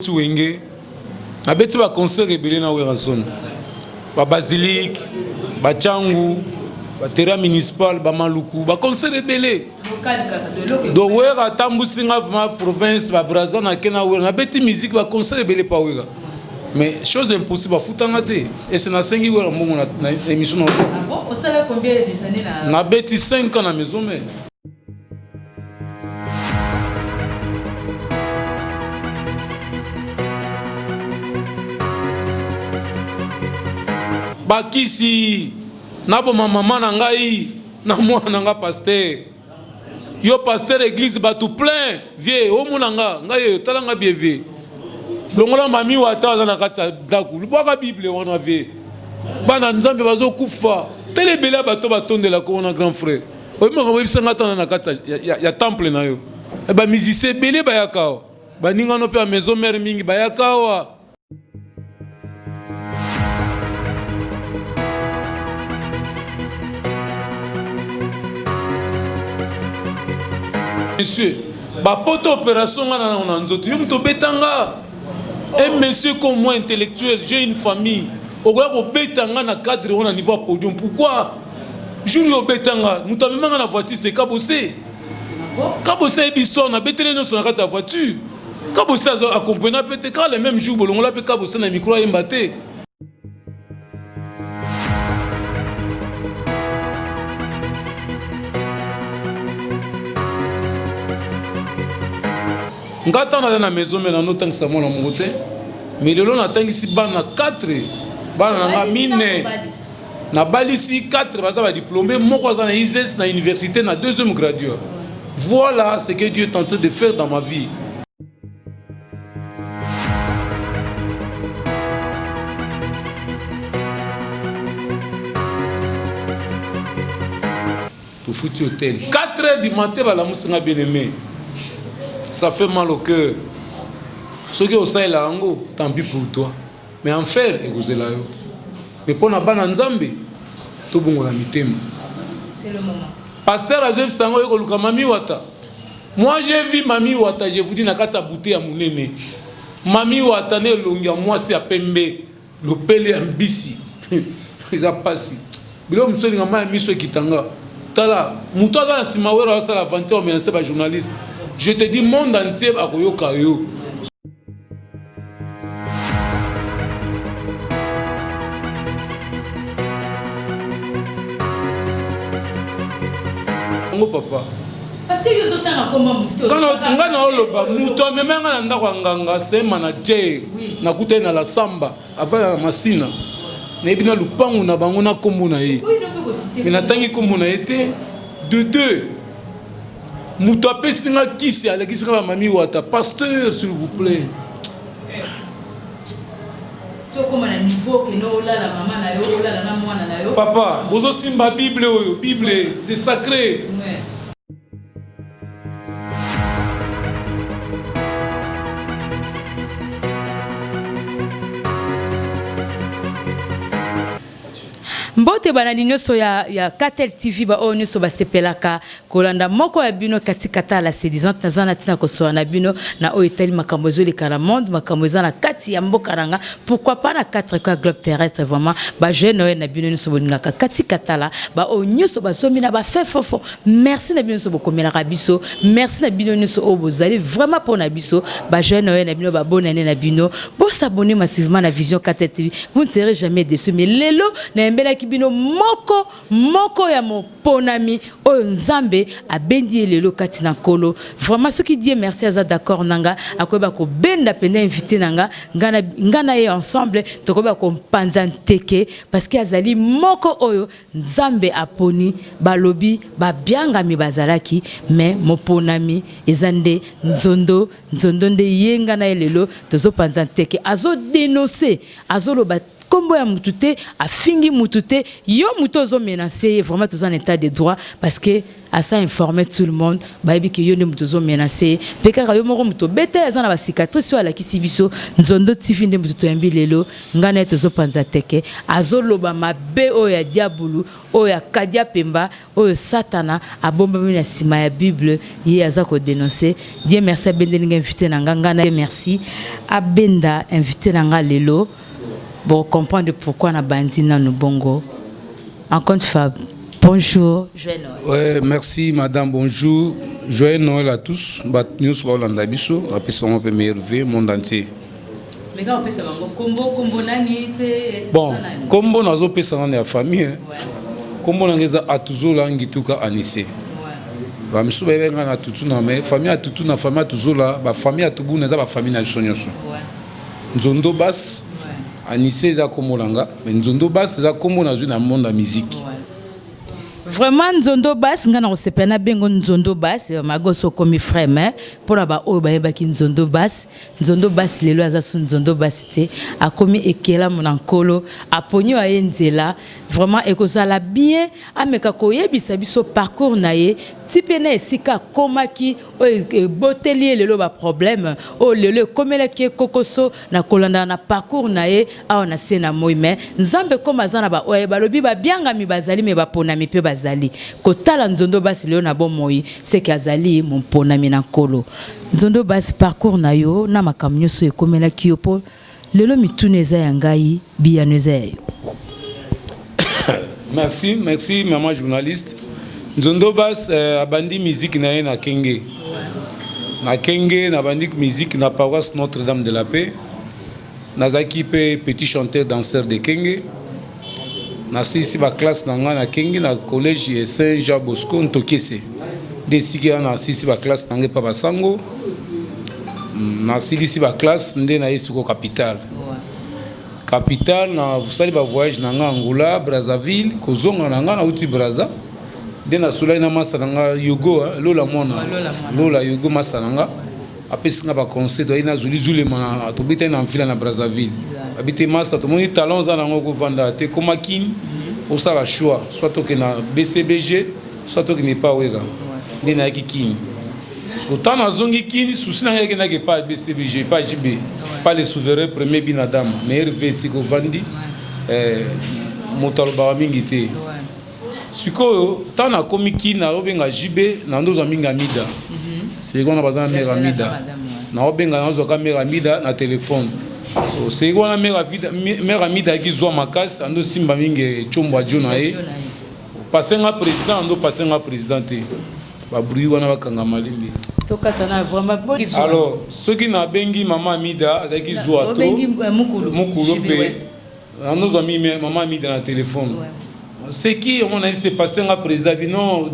Tuwenge na beti ba concert rebelle na Werazone ba basilique ba changu ba terrain municipal ba maluku ba concert rebelle do wera tambusinga ma province ba Brazza na kena wera na beti musique ba concert rebelle pa wera mais chose impossible ba futanga te et c'est na sengi wera mbongo na émission na bon on sait combien des années na beti 5 ans na maison mais bakisi nabo mama na ngai na mwana na nga pasteur yo pasteur église ba tout plein vie o mona ngai talanga bien vie longola mami wata na kata daku lubaka bible wana vie bana nzambe bazo kufa telebela bato batondela ko na grand frère o mo ko bisanga tana na kata ya temple na yo e ba musicien belé ba yakawa ba ninga no pe maison mère mingi ba yakawa. Monsieur, ba poto opération na nzoto yo mto betanga. Un monsieur comme moi intellectuel, j'ai une famille. Okoya ko betanga na cadre on a niveau podium. Pourquoi? Juri o betanga, muto amemanga na voiture c'est kabosé. Kabosé ebiso na betele no na kata voiture. Kabosé a accompagné peut-être quand le même jour bolongo la pe kabosé na micro yembate. Ngata na la maison mais na notang sa mona mongote mais lelo na tangisi bana 4 bana na mine na balisi 4 baza ba diplômé moko za na ISES na université na deuxième graduat. Voilà ce que Dieu est en train de faire dans ma vie. Pour foutu hôtel 4 heures du matin ba la musinga bien-aimé. Ça fait mal au cœur. Ce qui est au sein là, tant pis pour toi. Mais en faire, écoutez là. Mais pour la banane Nzambe, tout bon la mitema. C'est le moment. Pasteur Azeb Sango yoko Mami Wata. Moi j'ai vu Mami Wata, je vous dis nakata bouté à mon nene. Mami Wata ne longia moi c'est à Pembe, le pele ambisi. Ils a passé. Bilo msoli ngama miso kitanga. Tala, muto za simawera sa la vente mais c'est pas journaliste. Je te dis, monde entier a koyoka yo. Papa. Parce que les autres ont comment quand on a oloba, muto memanga na ndako nganga c'est manager na kuta na la samba avant la masina. Na bina lupangu na bango na kombo na ye. Mais na tangi kombo na été de deux. Mouto apesinga kisi alekisika ba Mami Wata pasteur s'il vous plaît. Tu comme un niveau que no la maman na yo la na mwana na yo. Papa, bozo simba Bible oyo, Bible c'est sacré. Ouais. Mbote banani nyoso ya Katel TV ba o nyoso ba sepelaka kolanda moko ya bino katikata la séduisante nazana tina kosoa na bino na o etali makambo zo le kala monde makambo na kati ya mboka nanga pourquoi pas na 4 quoi globe terrestre vraiment ba jeune na bino nyoso bonaka katikata la ba o nyoso ba somi na ba fait fofo merci na bino nyoso bokomela biso merci na bino nyoso o bozali vraiment pour na biso ba jeune na bino ba bonne année na bino pour s'abonner massivement na Vision Katel TV vous ne serez jamais déçus mais lelo na mbela bino moko ya mon ponami o Nzambe abendi lelo kati na kolo vraiment ce qui dit merci à ça d'accord nanga akoba ko benda penda invité nanga ngana ye ensemble tokoba ko panzanteke parce que azali moko oyo Nzambe aponi balobi ba bianga mi bazalaki mais mon ponami ezande nzondo nde yenga na lelo tozo panzanteke azo dénoncer azo loba kombo ya mutute afingi mutute yo mutozo menacer vraiment tous en état de droit parce que à ça informer tout le monde bayebi que yo ne mutozo menacer peka yo moko muto bete azana ba cicatrice ala kisibiso nzondo TV nde muto yambi lelo ngana tozo panza teke azoloba mabe o ya diabulu o ya kadia pemba o satana abomba mina sima ya Bible ye azako dénoncer. Dieu merci bende ninga invité na ngana merci abenda invité na nga lelo pour comprendre pourquoi na bandi na no bongo. Encore une fois, bonjour, joyeux Noël. Ouais, merci madame, bonjour. Joyeux Noël à tous. Nous sommes en Dabiso, après son peu merveilleux monde entier. Mais quand on peut savoir combo nani bon, combo nazo pesa na ya famille. Combo ngeza atuzola ngituka anise. Ba misuba yenga na tutuna mais famille tutuna famille tuzola ba famille atubuna za ba famille na sonyoso. Nzondo bas anise za komolanga, mais nzondo bas za kombo na na monde la musique. Vraiment nzondo bas ngana osepena bengo nzondo bas magoso komi frère pour ba o ba yeba ki nzondo bas lelo aza su nzondo bas te akomi ekela monankolo aponyo ayenzela vraiment ekozala bien ameka koyebisa biso parcours na ye tipena esika komaki o boteli lelo ba problème o lelo komela ki kokoso na kolanda na parcours na ye awa na sena moime nzambe koma zana ba o ba lobi ba bianga mi bazali me ba pona mi pe bazali kotala nzondo basi leo na bomoi c'est que azali mon pona mi na kolo nzondo basi parcours na yo na makamnyo so ekomela ki yo po lelo mituneza ya ngai biyaneza yo. Merci maman journaliste. Nzondo bas abandi musique na Kenge. Na Kenge na bandi musique na paroisse Notre-Dame de la Paix. Nazaki pe petit chanteur danseur de Kenge. Na sisi ba classe na Kenge na collège Saint-Jean Bosco Ntokese. Desiki na sisi ba classe na Papa Sango. Na sisi ba classe nde na Yesuko capitale. Capitale na vous savez ba voyage na Angola, Brazzaville, kozonga na uti Brazza. De na sola na masa nga yogo lola mona. Lola yogo masa nga. Apesi nga ba conseil do ina zuli zule mana to bita na mfila na Brazzaville. Abite masa to moni talons za ngo ko vanda te koma kin. Au ça la choix, soit to ke na BCBG, soit to ke ne pas wega. De na ki kin. Autant na zongi kin souci na ke na ke pas BCBG, pas JB. Pas les souverains premier binadam mais RVC ko vandi motalba mingi te sikoyo tana komiki na obenga jibe na ndoza minga mida c'est qu'on a besoin mera mida na obenga na zoka mera mida na téléphone so c'est qu'on a mera mida ki zo makasi ando simba mingi chombo jona e passenga président ando passenga président te ba bruit wana bakanga malimbi. Alors, ceux qui n'ont pas maman Mida, c'est qui jouent trop. Mukulu nos amis maman Mida dans le téléphone. C'est qui on a s'est passé un président non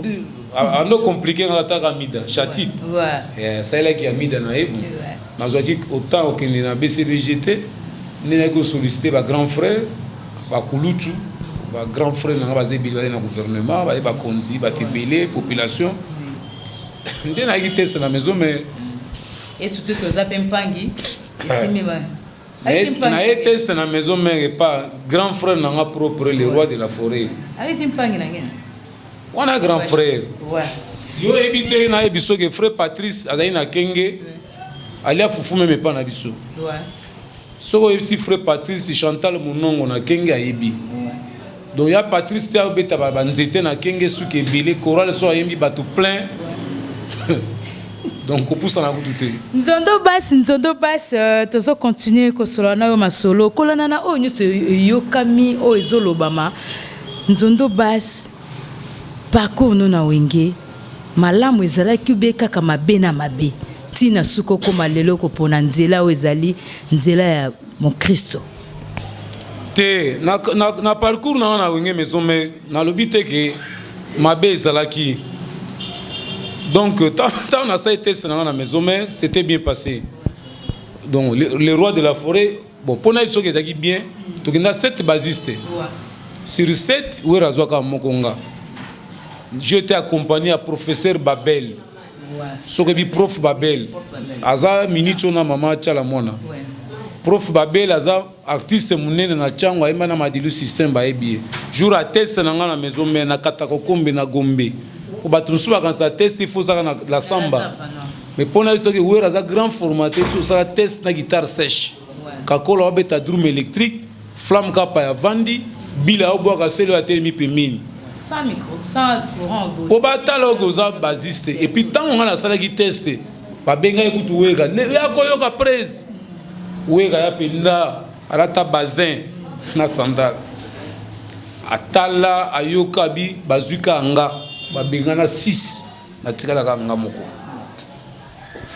à nos compliqué dans l'attaque à Mida, chatit. C'est là qui a Mida na ebo. Na zo ki autant au Kenya na BCBGT, ni na go solliciter ba grand frère, ba Kulutu, ba grand frère na ba zebili na gouvernement, ba kondi, ba tebele population. Ndé na test na maison mais et surtout que ça pempangi na test na maison mais pas grand frère na propre le roi de la forêt arrêtez pempangi na ngena on a grand frère ouais yo éviter na biso que frère Patrice azali na Kenge alia fufu même pas na biso ouais soko si frère Patrice Chantal Munongo na Kenge ayebi donc ya Patrice tia beta ba nzete na Kenge suki ebele chorale so ayembi bato plein. Donc on pousse en avant tout. Nzondo bass tozo continuer ko solo na yo masolo kolana na o nyuso yokami o ezolobama Nzondo bass parcours no na wenge malamu ezala kubeka kama bena mabe tina suko koma lelo ko pona nzela o ezali nzela ya mon Kristo te na parcours na wenge maison mais na lobite ke mabe ezala ki. Donc, tant on a ça été dans la maison, mais c'était bien passé. Donc, le roi de la forêt, bon, pour nous, il est bien. Donc, il y a 7 basistes. Sur 7, où est Razouaka Mokonga? J'ai été accompagné à professeur Babel. Ce qui est prof Babel. Aza minute on a maman Tchalamona. prof Babel aza artiste munene na chango ayemba na madilu système baebi jour à test na nga na maison mais na katako kombe na gombe ko batunsu ba quand ça test il faut ça na la samba mais pour na soki wera za grand formateur sur ça test na guitare sèche kakola obeta drum électrique flamme kapa ya vandi bila obwa ka selo atelemi pemini sans micro sans courant ko batalo ko za basiste et puis tant on a la salle qui teste ba benga ekutu wega ya koyoka presse wega ya penda alata bazin na sandal atala ayoka bi bazuka anga babenga na 6 na tikala kanga moko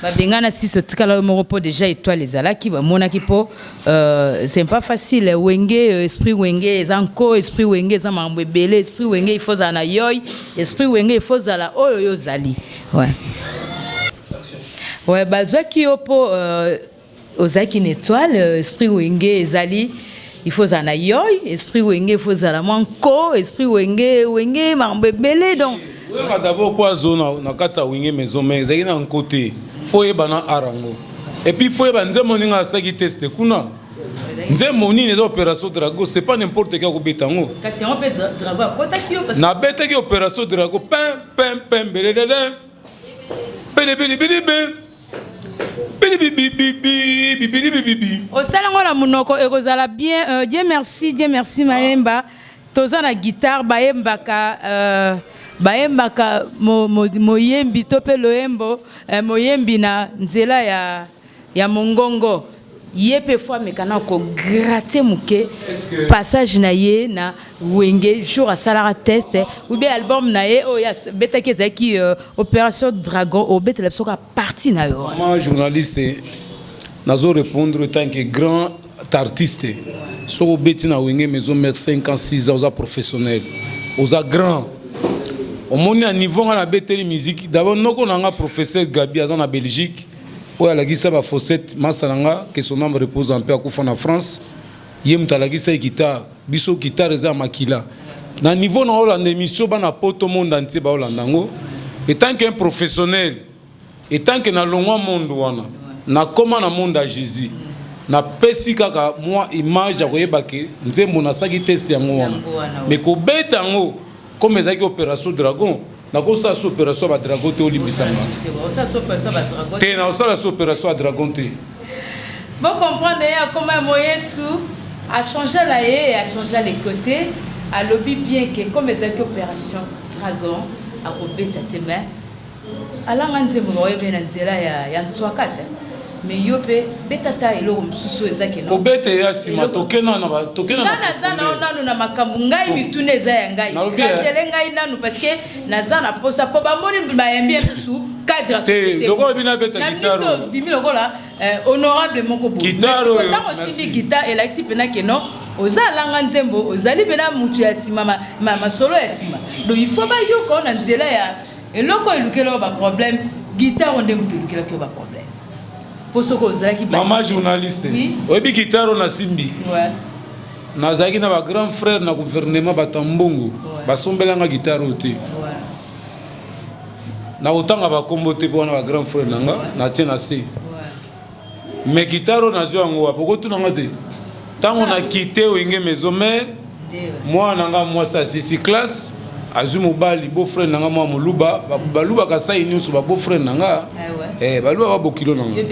babenga na 6 tikala moko po déjà étoile ezalaki ba monaki po c'est pas facile wenge esprit wenge ezanko esprit wenge za mambo ebele esprit wenge il faut za na yoy esprit wenge il faut za la oyo yo zali ouais bazwaki opo ozaki une étoile esprit wenge ezali il faut za na yoy esprit wenge il faut za la manko esprit wenge mambo ebele donc ouais d'abord pour zone na kata wenge maison mais ezaki na côté faut yebana arango et puis faut yeba nzembo ninga asaki test kuna nzembo nini les opérations drago c'est pas n'importe quel ko betango kasi on peut drago akota kio parce na betaki opération drago pem belelele au salango la munoko ekozala bien Dieu merci Maemba toza na guitare baembaka moyembi to pe loembo moyembi na nzela ya mongongo yepe fois mekana ko gratter muke passage na ye na wenge jour à salara test ou bien album na ye o ya betaki zaki opération dragon au bet la soka partie na yo moi journaliste nazo répondre tant que grand artiste so beti na wenge maison mer 5 ans 6 ans aux professionnels aux grand au monde à niveau on a beteli musique d'abord noko nanga professeur Gabi azana Belgique oya lagisa ba Fossette masalanga que son âme repose en paix akufa na France yem talagisa guitare biso guitare za makila na niveau na Hollande émission bana poto monde entier ba Hollandango et tant qu'un professionnel et tant que na longwa monde wana na koma na monde à Jésus na pesi kaka moi image ya koyeba ke nzembo na saki test yango wana mais ko beta ngo comme ezaki opération dragon na ko sa opération ba dragon te olimbisanga te na sa opération dragon te bon comprendre ya comment Moyesu a changé la et a changé les côtés a lobby bien que comme ezaki opération dragon a ko beta te mais ala nzembo ba yebe na nzela ya ntswakata mais yope betata eloko msusu ezaki no ko beta ya sima tokena na nanu na makambu ngai bitune eza ya ngai katele ngai nanu parce que nazana posa po bamoni bayembi msusu cadre société loko bina beta guitare bimi lokola honorable moko bo guitare aussi guitare elaxi pena que non ozalanga nzembo ozali bena mutu ya sima ma solo ya sima donc il faut ba yoko na nzela ya eloko elukelo ba problème guitare onde mutu elukelo ko ba problème. Maman journaliste, oyebi guitare na simbi. Ouais. Nazaki na ba grand frère na gouvernement batambongo, basombelanga guitare ote. Ouais. Na otanga ba kombote po na ba grand frère nanga na tena se. Ouais. Mais guitare na zo ngo apoko tunanga te. Tango na quitté wenge maison mais moi nanga moi ça c'est classe. Azumu bali beau frère nanga moi moluba baluba kasai nyusu ba beau frère nanga baluba ba bokilo nanga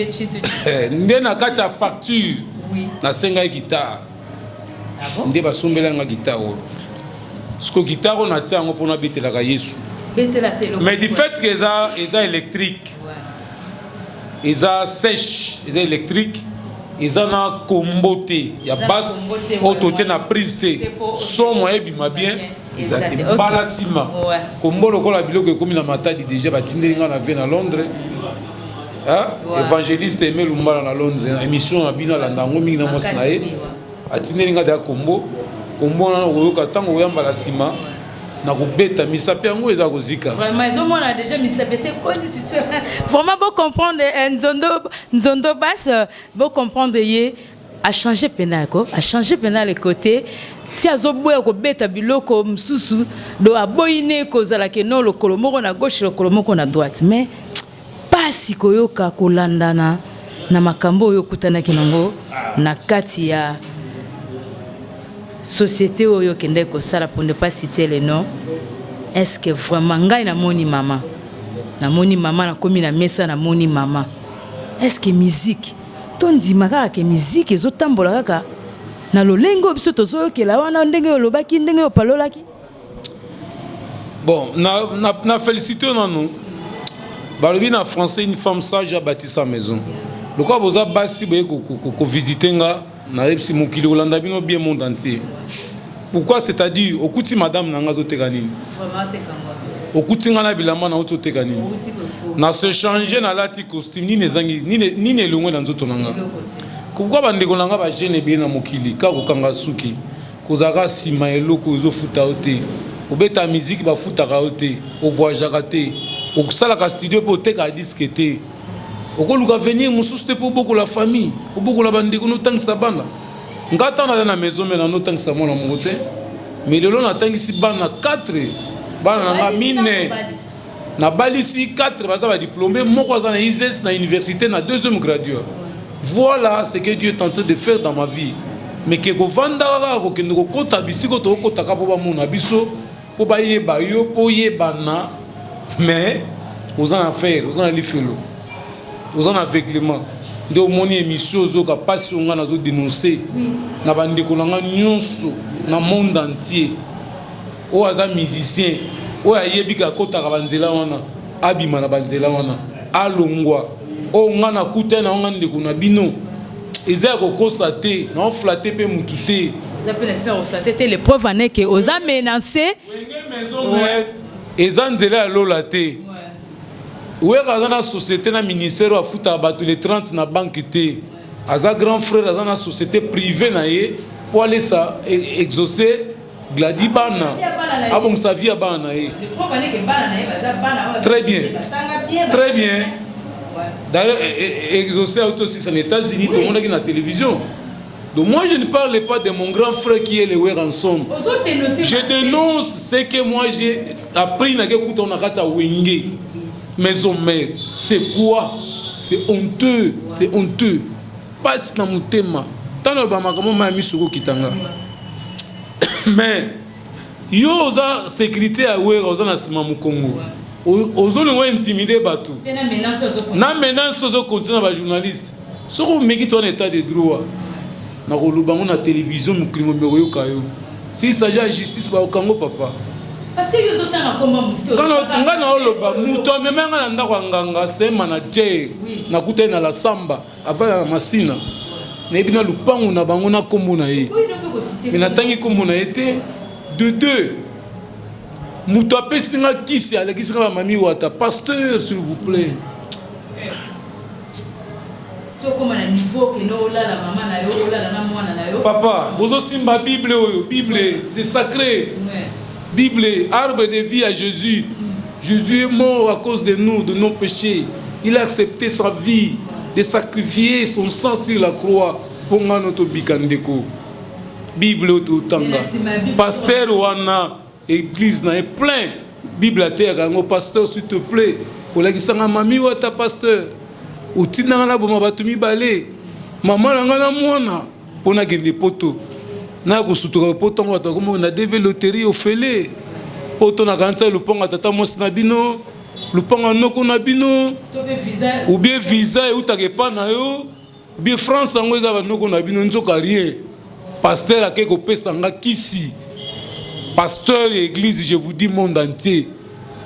ndé na kata facture na senga guitare ndé basombela nga guitare sko guitare na tiango pona betela ka Yesu mais du fait que eza électrique eza sèche eza électrique eza na kombote ya basse auto na prise te somo ebima bien exactement balasima kombolo kola biloko ekomi na matadi déjà batindelinga na vie na Londres évangéliste Aimé Lumbala na Londres émission na bina la ndango mingi na mosi na ye atindelinga da kombo na oyoka tango oyamba la sima na kubeta misape yango eza kozika vraiment ils ont mona déjà misape c'est quoi cette situation vraiment beau comprendre nzondo basse beau comprendre ye a changé penako a changé penal les côtés ti azoboya ko beta biloko msusu do aboyine ko zala ke no lokolo moko na gauche lokolo moko na droite mais pasi koyoka kolandana na makambo oyo kutanaki nango na kati ya société oyo kende ko sala pour ne pas citer les noms. Est-ce que vraiment ngai na moni maman na komi na mesa na moni maman. Est-ce que musique tondi makaka ke musique ezotambola kaka na lolengo biso tozo ke la wana ndenge yo lobaki ndenge yo palolaki? Bon, na félicité nanu. Balobi na français, une femme sage a bâti sa maison. Le quoi vous a bâti ko visiter nga na repsi mokili olanda bino bien monde entier. Pourquoi c'est-à-dire okuti madame nanga zo tekanini? Vraiment tekangwa. Okuti nga na bilamba na oto tekanini. Na se changer na lati costume ni nezangi ni ne longo na nzoto nanga. Pourquoi bandeko nanga ba jeune bien na mokili ka ko kanga suki. Kozaka sima eloko zo futa ote. Obeta musique ba futa ka ote. O voyagera te. O sala ka studio pour te ka disque te. Okoluka venir mususte pour beaucoup la famille, pour beaucoup la bande ko no tangisa bana. Ngata na maison mais na no tangisa mona mongote. Mais lelo na tangisi bana 4 bana nga mine. Na balisi 4 baza ba diplômé moko za na ISES na université na deuxième graduat. Voilà ce que Dieu est en train de faire dans ma vie. Mais que ko vanda ko kende ko kota bisiko to ko taka po ba mona biso po ba yeba yo po yebana mais aux en affaire, aux en lifelo. Aux en aveuglement de moni émission zo ka passe on nga nazo dénoncer na bande ko nga nyonso na monde entier o aza musicien o ayebi ka kota ka banzela wana abima na banzela wana alongwa o nga na kuta na nga ndeko na bino eza ko constater na flatter pe mututé vous appelez ça flatter les preuves en est que aux a menacé eza nzela ya lola te. Oui, dans la société, dans le ministère, a foutu les 30 dans la banque. Aza grand frère dans la société privée pour aller exaucer gladi bana. Ah bon, sa vie à bana. Très bien. Très bien. D'ailleurs, exaucer aussi en États-Unis, tout le monde est dans la télévision. Donc moi, je ne parle pas de mon grand frère qui est le Weranson. Je dénonce ce que moi j'ai appris dans le Wenge. Maison mère, c'est quoi? C'est honteux, c'est honteux. Passe dans mon thème. Tant que je suis mis kitanga. Mais, yo oza sécurité à ouer oza na sima mu Congo. Ozo le wa intimider batu. Na menace ozo continuer ba journaliste. Soko meki ton état de droit. Na ko lubango na télévision mu krimo mero yo kayo. Si s'agit de justice ba Congo papa. Parce que les autres quand on a oloba muto amema nga na ndako nganga c'est manager na kuta na la samba avant la masina na bina lupangu na bango na kombo na ye mais na tangi kombo na été de deux muto apesi nga kisi alekisi nga mami wata pasteur s'il vous plaît papa bozo simba bible bible c'est sacré. Bible, arbre de vie à Jésus. Jésus est mort à cause de nous, de nos péchés. Il a accepté sa vie, de sacrifier son sang sur la croix pour notre bikandeko. Bible au tanga. Pasteur wana, église na est plein. Bible à terre, pasteur s'il te plaît. Pour la kisanga mami ou ta pasteur. Ou tina la boma batumi balé. Maman la mwana. Pour na gende poto. Na ko sutura poto ngata comme on a dévé loterie au félé poto na kanza le pont tata mos na bino le pont noko na bino ou bien visa et ou ta kepa na yo ou bien France ngo za noko na bino nzoka rien pasteur akeko pesa nga kisi pasteur église je vous dis monde entier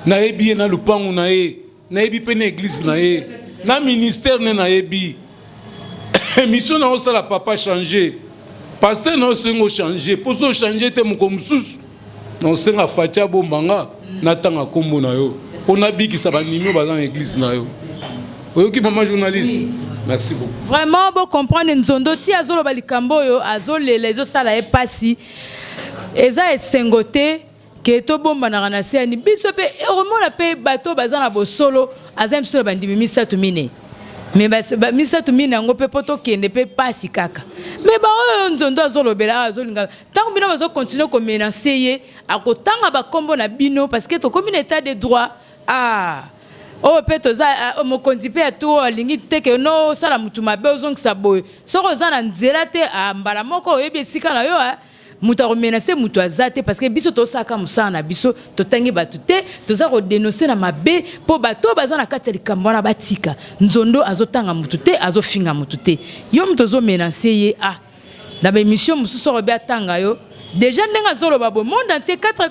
na ebi na le pont na e na ebi pe na église na e na ministère na ebi mission na ça la papa changer. Parce que nous sommes changés. Pour ça, changer, nous sommes sous. Nous sommes fatia bombanga. Natanga kombo na yo. On a dit que ça va nimmer dans l'église na yo. Vous qui maman journaliste. Merci beaucoup. Vraiment, bon comprendre nzondo ti azolo balikambo yo azole les osala e pasi. Eza esengote ke to bomba na ranasi ani biso pe vraiment la pe bateau bazana bo solo azem solo bandimi misatu mine. Mais misa to mina ngo pe poto kende pe pasi kaka mais ba oyo nzondo azolobela azolinga tant bino bazo continuer ko menacer ye akotanga ba kombo na bino parce que to comme état de droit Oh peut-être ça mon condipe à tout lingi te que no sala mutu mabe ozongisa boye soko za na nzela te mbala moko oyebi sika na yo mutu akomenase mutu azate parce que biso tosaka musana na biso totangi batu te toza ko dénoncer na mabe po bato baza na kati ya likambo wana batika nzondo azotanga mutu te azofinga mutu te yo mutu ozomenase ye na ba émission mususu obi atanga yo déjà ndenga zoloba bo monde entier 4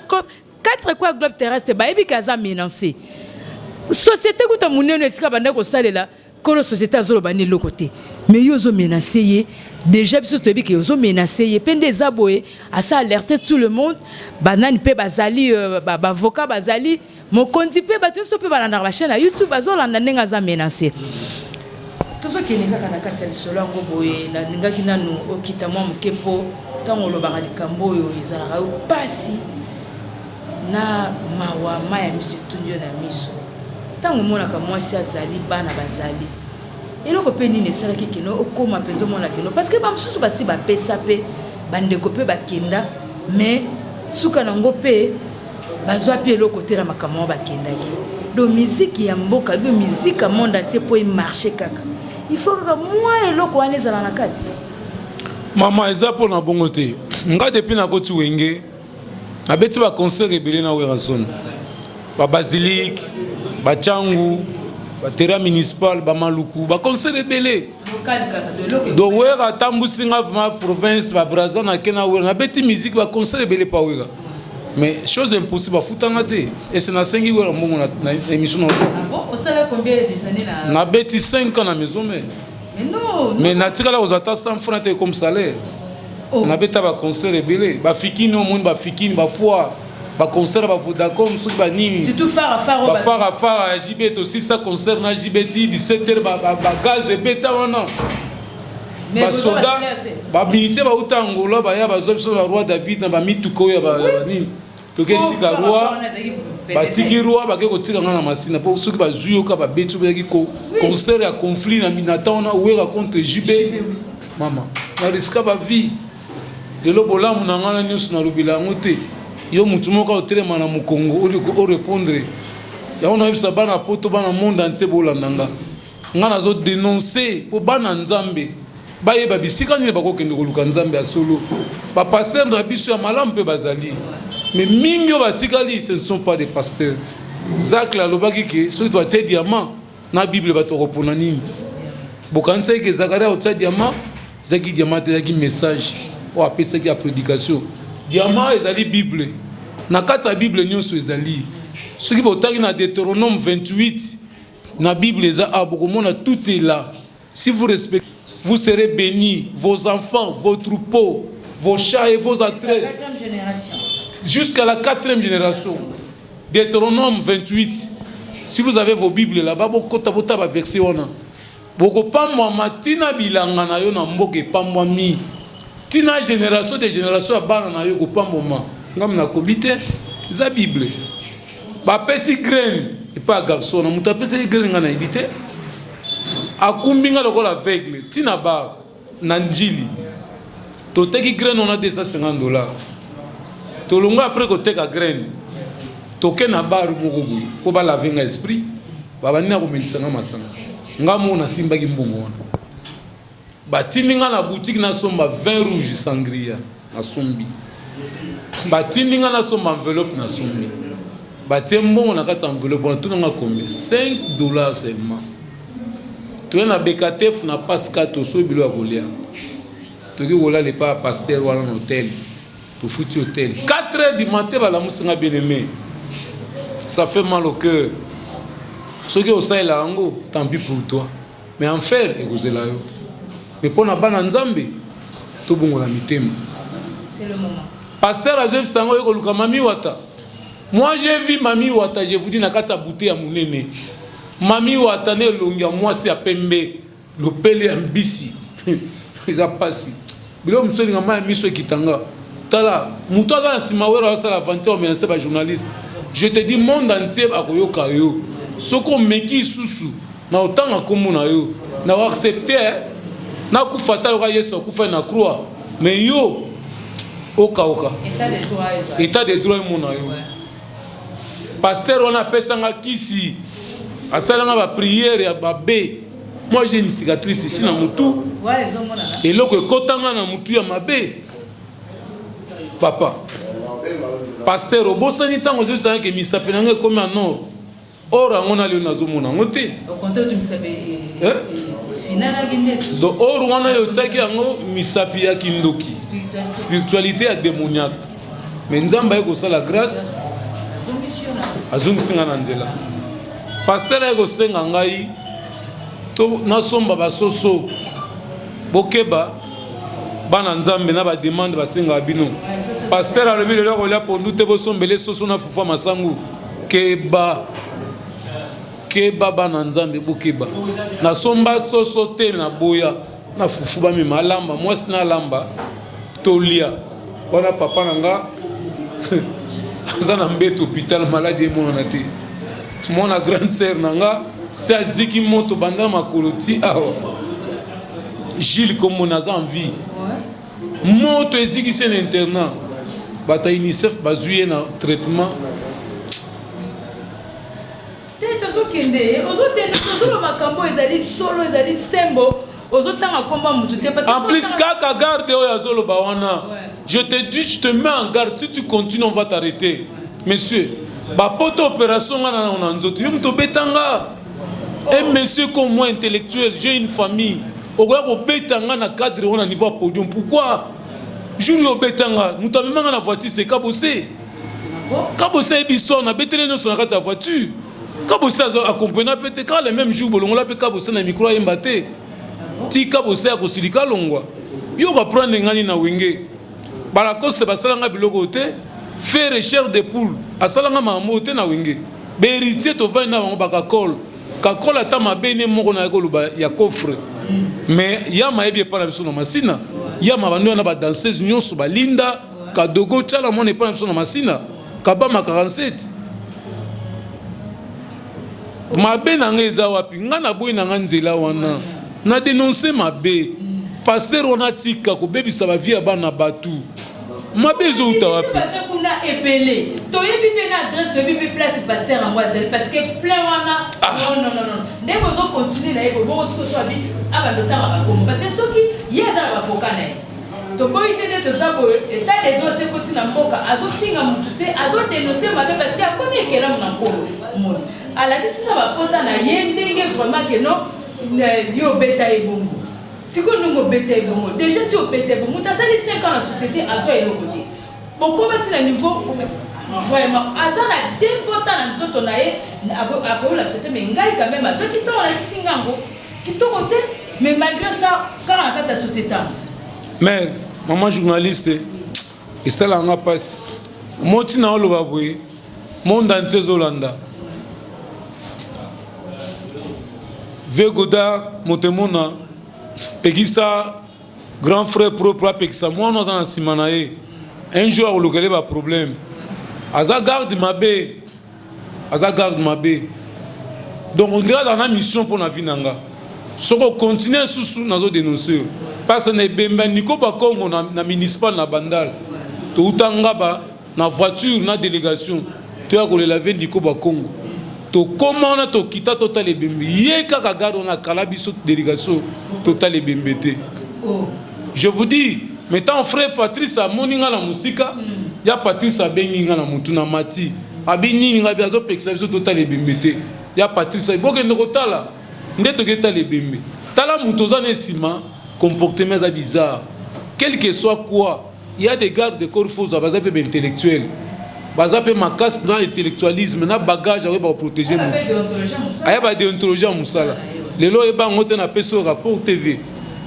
quoi globe terrestre ba ebi kaza menacé société kuta munene esika banda ko salela ko la société azoloba ni lokote mais yo zo menacé déjà biso to bi ke yo zo menacé pende zaboye asa alerter tout le monde banani pe bazali ba avocat bazali mon kondi pe batin so pe balanda ba chaîne YouTube bazolanda ndenga za menacé tozo kenenga kana katsali solo ngo boye na ngaki nanu okita mwa mukepo tango lobaka likambo yo ezalaka pasi na mawa maya miso tundio na miso tango mona ka mwasi azali bana bazali eloko pe nini esalaki keno okoma penzo mona keno parce que bamususu basi bapesa pe bandeko pe bakenda mais suka nango pe bazwa pe eloko te na makambo bakendaki do musique ya mboka do musique monde entier po marcher kaka il faut que moi eloko wana ezala na kati mama eza po na bongo te nga depuis na koti wenge abeti ba concert ebele na wera zone ba basilique ba changu ba terrain municipal ba maluku ba concert ebele do wera tambusinga ma province ba Brazza na kena wera na beti musique ba concert ebele pa wera mais chose impossible ba futanga te et c'est na sengi wera mbongo na émission na bon au salaire combien des années na beti 5 ans na maison mais non mais natika la aux atta 100 francs comme salaire on a beta ba concert ebele ba fikini au monde ba fikini ba foi ba concert ba Vodacom sur ba nini surtout fara JBT aussi ça concert na JBT 17h ba gaz et beta wana ba soda ba militaire ba utangola ba ya ba zopso la roi David na ba mituko ya ba nini to ke tika roi ba tiki roi ba ke ko tika ngana masina po soki ba zuyo ka ba betu ba ki concert ya conflit na minata wana ouera contre JB mama na risque ba vie lelo bolamu na ngana nyusu na lobila ngote yo mutu moko otelema na mukongo o répondre ya ona yebisa bana poto bana monde entier bolandanga ngana zo dénoncer po bana nzambe bayeba bisika nini bakokende koluka nzambe ya solo ba pasteur na biso ya malamu pe bazali mais mingi batikali ce ne sont pas des pasteurs Zach la lobaki ke so doit être diamant na bible bato repona nini bokanisa ke Zakaria otsa diamant zaki diamant zaki message o apesa ki a prédication diamant ezali bible na kati ya bible nyonso ezali soki botaki na Deutéronome 28 na bible eza abokomona tout est là si vous respectez vous serez bénis vos enfants vos troupeaux vos chats et vos attraits jusqu'à la 4e génération Deutéronome 28 si vous avez vos bibles là-bas bokota botaba verset wana bokopamwa matina bilanga na yo na mboke pamwa mi tina génération de génération ya bana na yo kopamboma ngam na kobite za bible ba pesi graine et pas garçon na muta pesi graine ngana ibite akumbinga lokola aveugle tina ba na njili to teki graine on a $250 to longa après ko teka graine to ke na bar moko boy ko ba lavenga esprit baba nina ko melisanga masanga ngamo na simba ki mbongo wana batindinga na boutique na somba vin rouge sangria na sombi batindinga na somba enveloppe na sombi batie mbongo na kati enveloppe na tunanga combien $5 seulement tu na bekatef na pascal to so bilo akolia to ki wola le pas pasteur wala na hôtel to futi hôtel 4h du matin bala musinga bien aimé ça fait mal au cœur ce qui au sai la ngo tant pis pour toi mais en faire ekozela yo mais pour na bana nzambe to bongola mitema c'est le moment pasteur Azeb Sango yoko luka mami wata moi j'ai vu mami wata je vous dis na kata bouteille ya munene mami wata ne longia moi c'est à pembe le pele ambisi ils a passé bilo msoli ngama miso kitanga tala muto za nsima wera sa la vente mais c'est pas journaliste je te dis monde entier akoyoka yo soko meki susu na otanga komuna yo na accepter na kufata loka Yesu akufa na croix mais yo oka état de droit mon yo pasteur on appelle ça kisi asalanga ba prière ya babé. Moi j'ai une cicatrice ici na mutu. Et loko ekotanga na mutu ya mabe. Papa. Pasteur obosani tango zo sanga ke misape nanga comme en or. Or angona le nazo mona ngote. Au contraire tu misape finana gindesu. Donc or wana yo tsaki yango misape ya kindoki. Spiritualité ya démoniaque. Mais nzamba yeko sala grâce. Azungisinga na nzela. Pasteur yeko senga ngai to nasomba basoso bokeba bana nzambe na ba demande basenga bino. Pasteur alobi lelo ko lia pondu te bosombele soso na fufa masangu keba bana nzambe bokeba nasomba soso te na boya na fufu ba mi malamba mwasi na lamba tolia wana papa nanga aza na mbeto hôpital maladie mona te mona grande sœur nanga si aziki moto bandana makolo ti awa Gilles comme on a en vie moto eziki sen internat bato ya UNICEF bazwi na traitement en plus kaka garde oyo azoloba wana je te dis je te mets en garde si tu continues on va t'arrêter monsieur bapoto opération ngana na nzoto yo muto betanga un monsieur comme moi intellectuel j'ai une famille okoya kobetanga na cadre wana niveau ya podium pourquoi jour yo betanga muto amemanga na voiture c'est kabose ebiso na betele nyonso na kati ya voiture kabose akompena pete kaka le même jour bolongola mpe kabose na micro ayemba te ti kabose akosilika longwa yo koprendre ngani na wenge balacoste basalanga biloko te fait recherche de poule asalanga makambo te na wenge baheritier tovandi na bango bakakole kakole ata mabe ne moko na ekoloba ya coffre mais yama yebi epa na biso na masina yama bando wana badanseuse nyonso balinda kadogo tiala mwana epa na biso na masina kabama 47 mabe na nga eza wapi nga na boyi na nga nzela wana na dénonce mabe pasteur wana tika kobebisa bavie ya bana batu mabe ezouta wapi kuna ebele toyebi mpe na adresse toyebi mpe place pasteur yango azali parce que plein wana non ndenge ozocontinue na ye bobongo soki osoabi abandotanga bakomo parce que soki ye aza na bafoka na ye toboyi te nde toza boye etat de droit sekoti na mboka azofinga motu te azodenonse mabe parce que akomi ekelamu na nkolo moni alakisi na bapota na ye ndenge vraiment ke non yo obeta ye bongo sikoyo ndenge obeta ye bongo déjà ti obeta ye bongo moto azali 5 ans na société azwa eloko te bokoma ti na niveau vraiment aza na depota na nzoto na ye akoyolakisa te mais ngai quand même azwa kitoko alakisi ngango kitoko te mais malgré ça kaka na kati ya société mais maman journaliste esalanga mpasi moti na oloba boye monde entier ezolanda Vegoda motemona pekisa grand frère propre apekisa mwana aza na nsima na ye un jour akolokele baproblème aza garde mabe donc ondira aza na mission mpo na vi na nga soko okontinue susu nazodénonce yo parce na ebemba niko bakongo na municipal na bandal touta ngaba na voiture na délégation toya kolela ve niko bakongo tokoma wana tokita totala ebembe ye kaka garde wana akala biso délégation totala ebembe te je vous dis maintenant frère Patrice amoni nga na musika ya Patrice abengi nga na mutu na mati abi nini nga bi azopekisa biso totala ebembe te ya Patrice bokende kotala nde toketala ebembe tala mutu oza na nsima comportement eza bizarre quel que soit quoi il y a des gardes de corps faux baza mpe baintellectuel baza mpe makasi na intellectualisme na bagage akoyeba koprotege mutu ayeba déontologie ya mosala lelo oyeba yango te na pesi oyo rapport tv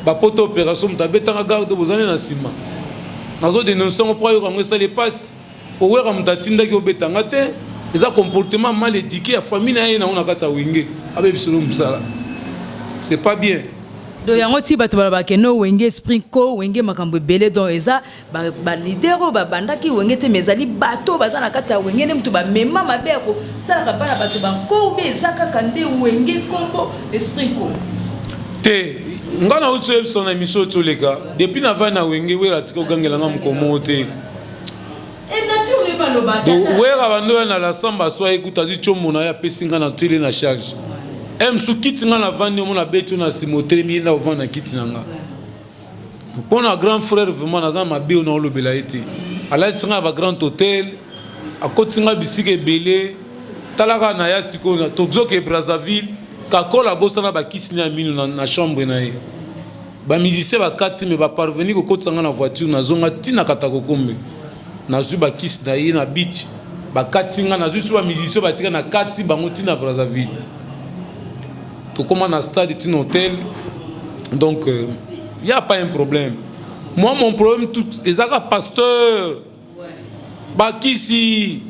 bapoto opération moto abetanga garde bozani na nsima nazodénonce yango mpo ayoka yango esali epasi oweka moto atindaki obetanga te eza comportement mal édiqué ya famille na ye nango na kati ya wenge abebisolo mosala c'est pas bien donc yango ti bato balobake no wenge esprit ko wenge makambo ebele donc eza balider oyo babandaki wenge te mais ezali bato baza na kati ya wenge nde moto bamema mabe ya kosalaka bana bato banko obe eza kaka nde wenge kombo esprit ko te nga na uti oyebiso na émission oyo toleka depuis na vai na wenge wera tika ogangelanga mokomo te nature ne baloba donc wera bando ya na la samba so ekuta azwi tshomona ye apesi nga na tele na charge Msu kiti nga na vandi mona betu na simotere mi na vanda kiti nanga. Pour un grand frère vraiment naza mabe na olobela ete. Ala tsinga ba grand hôtel, a kotinga bisike belé, talaka na ya siko na tozoke Brazzaville, kakola bosana ba kisi na minu na chambre na ye. Ba musicien ba kati me ba parvenir ko kotsanga na voiture na zonga tina katako kombe. Na zu ba kisi na ye na beach. Ba katinga na zu su ba musicien ba tika na kati bango tina Brazzaville. To comment na stade tina hôtel. Donc il y a pas un problème. Moi mon problème tout les aga pasteur. Ba kisi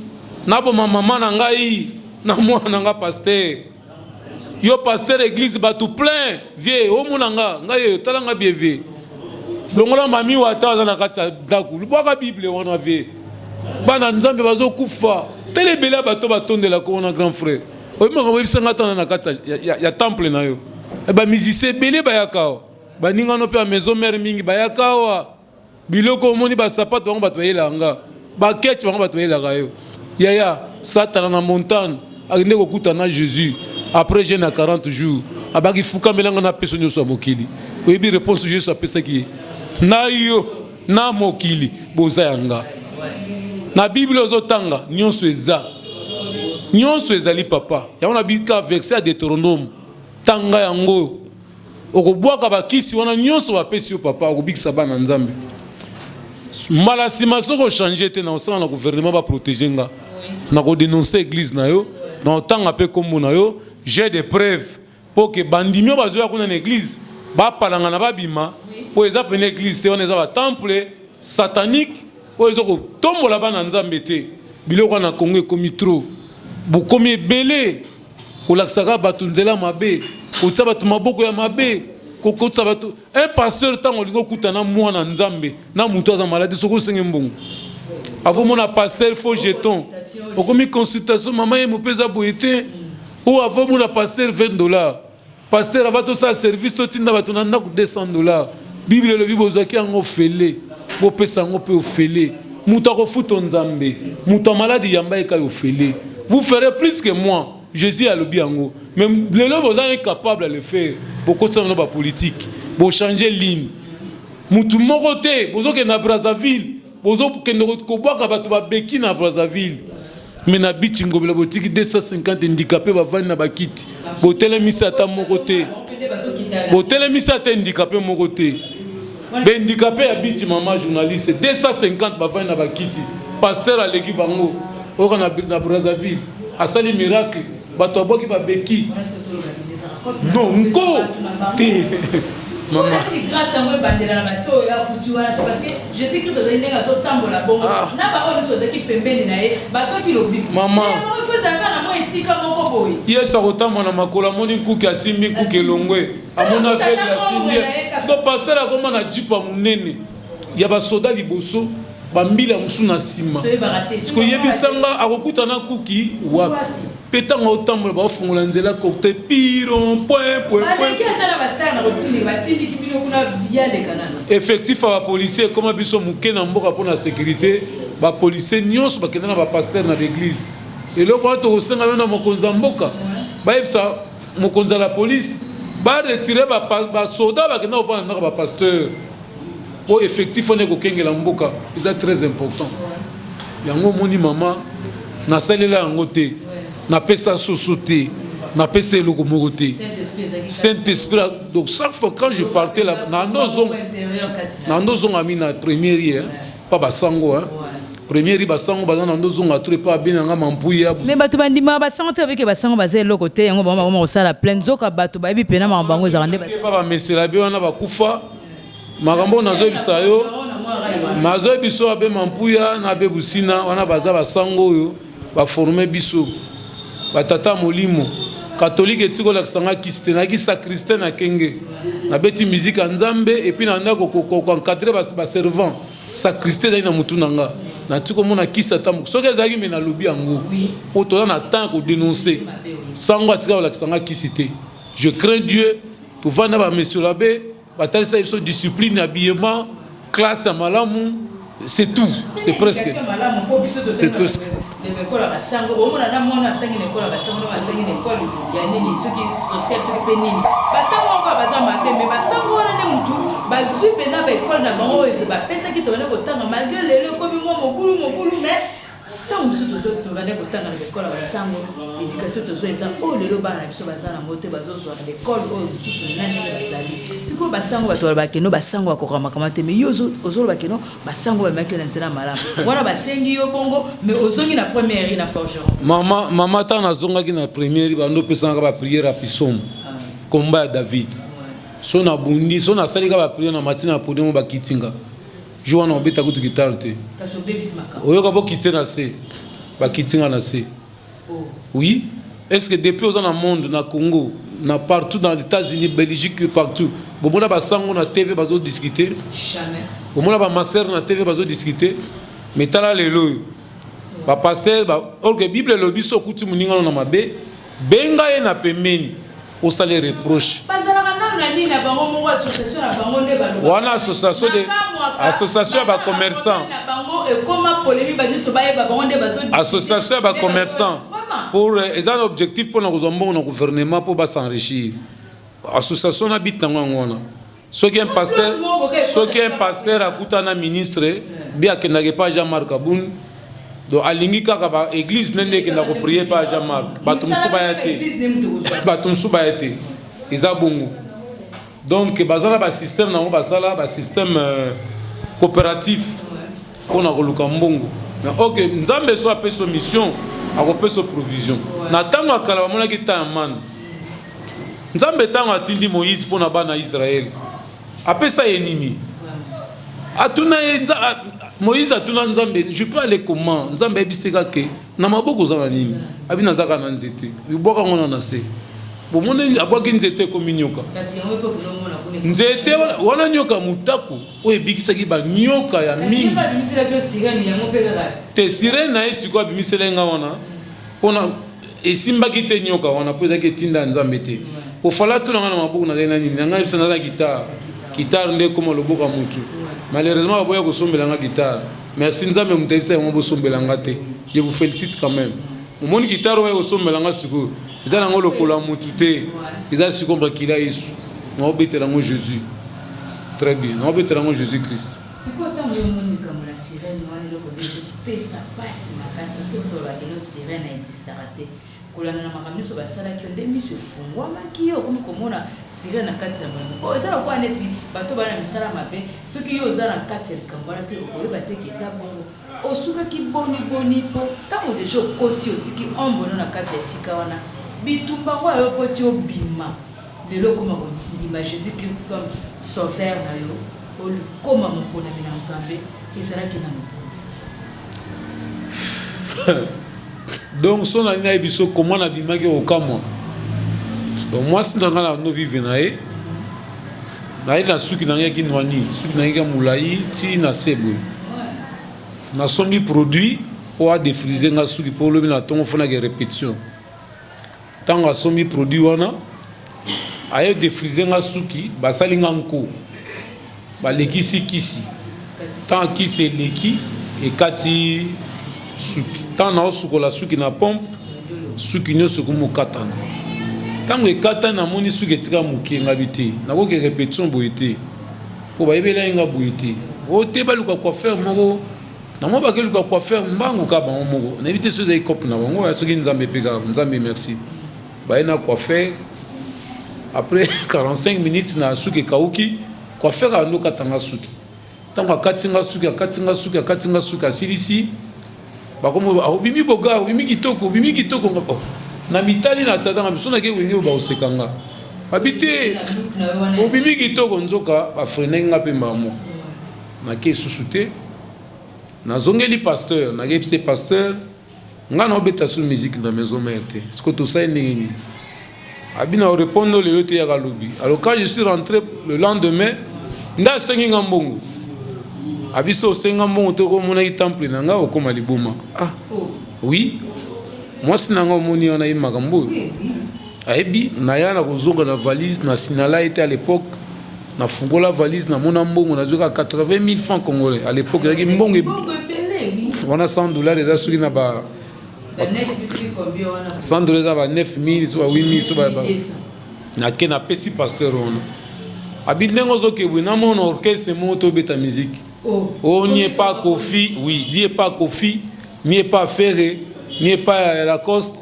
na bo maman na ngai na moi na nga pasteur. Yo pasteur église ba tout plein vieux o munanga ngai talanga bien vieux. Longola mami wata za na kata daku. Lubaka bible wana vieux. Bana nzambe bazo kufa. Telebela bato batondela ko na grand frère. O mo ko bisanga tana na kata ya temple na yo. E ba musicien belé ba yakao. Ba ninga no pe a maison mère mingi ba yakao. Biloko moni ba sapato bango bato yelanga. Ba ketch bango bato yelanga yo. Yaya Satan na montagne akende ko kutana Jésus. Après jeûne à 40 jours, abaki fuka melanga na peso nyoso mokili. Oyebi réponse Jésus apesa ki na yo na mokili boza yanga. Na Bible ozotanga nyonso eza. Nyonso ezali papa. Ya on a bika verset à Deutéronome. Tanga yango. Okobwaka bakisi wana nyonso bapesi yo papa okobikisa bana nzambe. Malasima soko changer te na osana na gouvernement ba protéger nga. Na ko dénoncer église na yo, na otanga pe kombo na yo. J'ai des preuves pour que bandimio bazoya kuna na église ba palanga na babima pour eza pene église te on eza ba temple satanique pour ezoko tombola bana nzambe te biloko na Congo ekomi trop bukomi ebele kolakisaka bato nzela mabe kotia bato maboko ya mabe kokotisa bato un pasteur tango liko kutana mwana nzambe na mutu aza malade soko senge mbongo avant mon pasteur faux jeton okomi consultation maman ye mopeza boyete. Ou avant mon pasteur $20. Pasteur avant tout ça service tout tinda bato na ndako $200. Bible le bible ozaki ngo fele. Bo pesa ngo pe ofele. Muta ko futo nzambe. Muta malade yamba eka ofele. Vous ferez plus que moi. Jésus a le biango. Mais les gens vous êtes incapables de le faire. Beaucoup de gens politique. Vous changer ligne. Mutu morote. Vous êtes na Brazzaville. Vous êtes na Beki na Brazzaville. Mais na bitingo la boutique 250 handicapés va vendre na bakiti. Botele misata mon côté. Botele misata handicapé mon côté. Ben handicapé habite maman journaliste 250 va vendre na bakiti. Pasteur à l'équipe bango. Oko na Brazzaville. Asali miracle. Bato aboki ba beki. Non, nko. Maman. Grâce à moi, bandela bateau ya kutua parce que je sais que vous allez na so tambola bon. Na ba on so zaki pembeni na ye, ba so ki lobi. Maman. Mais faut ça na moi ici comme on boy. Yes arotambo na makola moni kuki asimbi kuki longwe. Amona avec la simbi. Parce que pasteur a comment na jipa munene. Ya ba soda liboso, ba mbila musu na sima. Parce que yebisanga akokuta na kuki wa pétanga otambola ba fungola nzela côté piron point. Effectif à la police comme biso muke na mboka pour la sécurité ba policier nyonso ba kenda na ba pasteur na l'église et le quand to senga na mokonza mboka ba yebsa mokonza la police ba retirer ba soda ba kenda ofana na ba pasteur pour effectif on est ko kengela mboka c'est très important yango moni mama na salela yango te na pesa sosote na pesa eloko moko te Saint-Esprit. Donc chaque fois quand je partais là na ndozonga mina première pas basango hein première basango bazana ndozonga trop pas bien nga mampuya mais bato bandima basango te avec basango bazé eloko te yango ba mama osala plein zoka bato ba bi pena mambango ezande ba ba mesela be wana bakufa makambo nazo bisayo mazo biso abe mampuya na be busina wana baza basango yo ba former biso batata molimo catholique etiko la sanga kiste na ki sacristain na kenge na beti musique nzambe et puis na ndako ko encadrer ba servant sacristain na mutu nanga na tiko mona kisa tamu soki ezaki mena lobi yango po to na temps ko dénoncer sango atika la sanga kisite. Je crains Dieu pour vendre ba monsieur l'abbé batalisa ils discipline habillement classe malamu c'est tout, c'est presque. C'est presque. Tant que nous sommes dans l'école, l'éducation de soi, oh, les lobans, ils sont basés à monter, basés sur l'école, oh, ils sont là, c'est quoi, bassango, batouabakeno, bassango, à Koramakamaté, mais yo, aux bakeno, bassango, mais que l'enseignant malade. Voilà, bassengi au Congo, mais aux zongi la première, il a forgeron. Maman, t'as la zonga qui na première, il va nous passer à prière à Pissom, combat à David. Son abundi, son asali ka prière na matina pour nous bakitinga. Joua na obeta kutu guitare te. Oyo ka bo kité na se. Ba kitinga na se. Oui. Est-ce que depuis dans le monde, na Congo, na partout dans les États-Unis, Belgique, partout, bomona ba sango na TV bazo discuter. Jamais. Bomona ba master na TV bazo discuter. Mais tala lelo. Ba pasteur ba orke Bible lobi so kuti muninga na mabe. Benga ye na pemeni. Au salaire reproche. Wana association de association ba commerçants. Association ba commerçants. Pour ils ont un objectif pour nous ombo no gouvernement pour ba s'enrichir. Association habite na ngona. Ce qui est un pasteur akuta na ministre bien que n'a pas Jean-Marc Aboun. Donc alingi kaka ba église nende ke na ko prier pa Jean-Marc. Batum subayate. Batum subayate. Isa bongo. Donc bazala ba système na bazala ba système coopératif on a koluka mbongo. Mais OK, nzambe so apé so mission, akopé so provision. Na tango akala ba mona ki man. Nzambe tango atindi Moïse pona bana Israël. Apé ça enimi. Atuna Moïse atuna nzambe, je peux aller comment? Nzambe ebiseka ke na maboko zanga nini? Abi nazaka na nzete. Biboka ngona na se. Bomone abwaki nzete ko minyoka. Nzete wana nyoka mutaku oye bikisaki ba nyoka ya mingi. Te sirene na esiko abimisela nga wana. Pona esimbaki te nyoka wana poza ke tinda nzambe te. O fala tuna na maboko na nini? Nga bisana na guitare. Guitare nde comme loboka mutu. Malheureusement, je vais la guitare. Merci, je vous félicite quand même. Mon guitare, je vais vous ils ont le collant moutouté. Ils ont su comprendre qu'il a Jésus. Nous avons Jésus. Très bien. Nous avons Jésus-Christ. C'est quoi tant de monde comme la sirène? Ça passe parce que la sirène existe à rater. Kolana na makamisi basala ki ndemi se fungwa makiyo kumkomona sirena kati ya mwana. O ezala kwa neti bato bana misala mabe soki yo zala kati ya kambala te okole bateke za bongo. Osuka ki boni po tango deja koti otiki ombono na kati ya sika wana. Bitumba wa yo poti obima. Lelo koma ko ndima Jésus Christ comme sauveur na yo. Olu koma mpona mina nzambe ezala ki na mpona. Donc, si on a dit comment on a dit au Cameroun. Donc, moi, si on a dit vivre na ye, na ye na suki na ye ki noani, suki na ye ki moulayi, ti na sebo. Na sombi produit pour a défriser na suki pour le na tongo fona ke répétition. Tant a sombi produit wana, aye défriser na suki, basali nganko. Ba lekisi kisi. Tant kisi leki et kati suki. Tant na osukola suki na pompe, suki nyo suku mukatana. Tango ekatana moni suki etika muke ngabite. Na ko ke répétition boité. Ko ba yebela nga boité. O te ba luka coiffeur moko. Na mo ba ke luka coiffeur mbangu ka ba moko. Na éviter ceux ay cop na bango ya soki nzambe pega, nzambe merci. Ba ina coiffeur. Après 45 minutes na suki kauki, coiffeur ando katanga suki. Tango akatinga suki asilisi. Bakomo obimi boga obimi kitoko ngako na mitali na tata na bisona ke wenge ba osekanga habité obimi kitoko nzoka ba frene ngape mamo na ke susute na zongeli pasteur na gepse pasteur ngana obeta sur musique na maison mère te ce que tout ça ndengeni abina répondre le lote ya kalobi. Alors quand je suis rentré le lendemain nda sengi ngambongo abiso senga mbongo to ko mona temple nanga okoma liboma. Ah oui, moi sinanga moni ona yi makambo ayebi na yana kozonga na valise na sinala était à l'époque na fungola valise na mona mbongo na zoka 80 000 francs congolais à l'époque il mbongo on a 100 dollars les asuri na ba 100 dollars ba 9 000 soit 8 000 soit ba na ke na pesi pasteur on abi nengo zo ke na mon orchestre moto beta musique oh n'y est pas Kofi oui n'y est pas Kofi n'y est pas Ferré n'y est pas Lacoste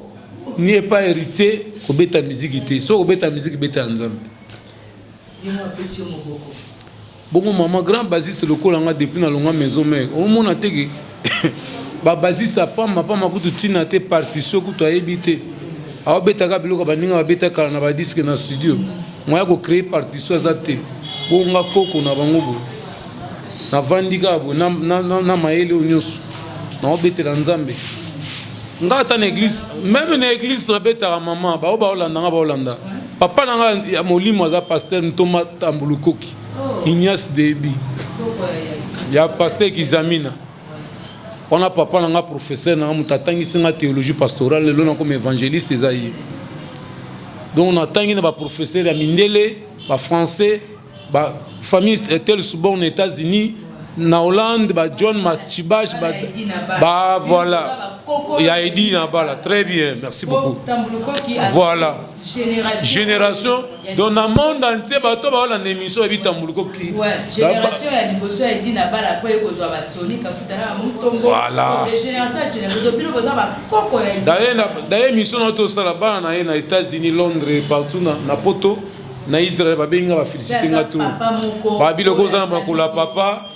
n'y est pas héritier ko beta musique ité so ko beta musique beta nzambe. Bon maman grand bassiste le kolanga depuis na longa maison mais au mona teke ba bassiste pas ma kutu tina te partition kutu ayebité awa beta ka biloko baninga ba beta kala na ba disque na studio moya ko créer partition azate bonga koko na bango bo na vandika bo na maele onyoso na obetela nzambe ngata na église même na église na beta maman ba olanda nga ba olanda papa nanga ya molimo aza pasteur Ntoma Tambulukoki Ignace Debi ya pasteur Kizamina on a papa nanga professeur nanga mutatangi singa théologie pastorale le long comme évangéliste ezaïe donc on atangi na ba professeur ya mindele ba français ba famille telle souvent aux États-Unis na Hollande ba John Machibash ba voilà il y a Edi Nabala très bien merci beaucoup voilà génération dans le monde entier bato ba la émission bi Tambulukoki génération ya liboso ya Edi Nabala po ekozwa ba Sony kafutana mutombo voilà génération bilo boza ba koko ya d'ailleurs mission auto sala bana na na États-Unis Londres partout na poto na Israël ba benga ba féliciter ngatu ba biloko za na makula papa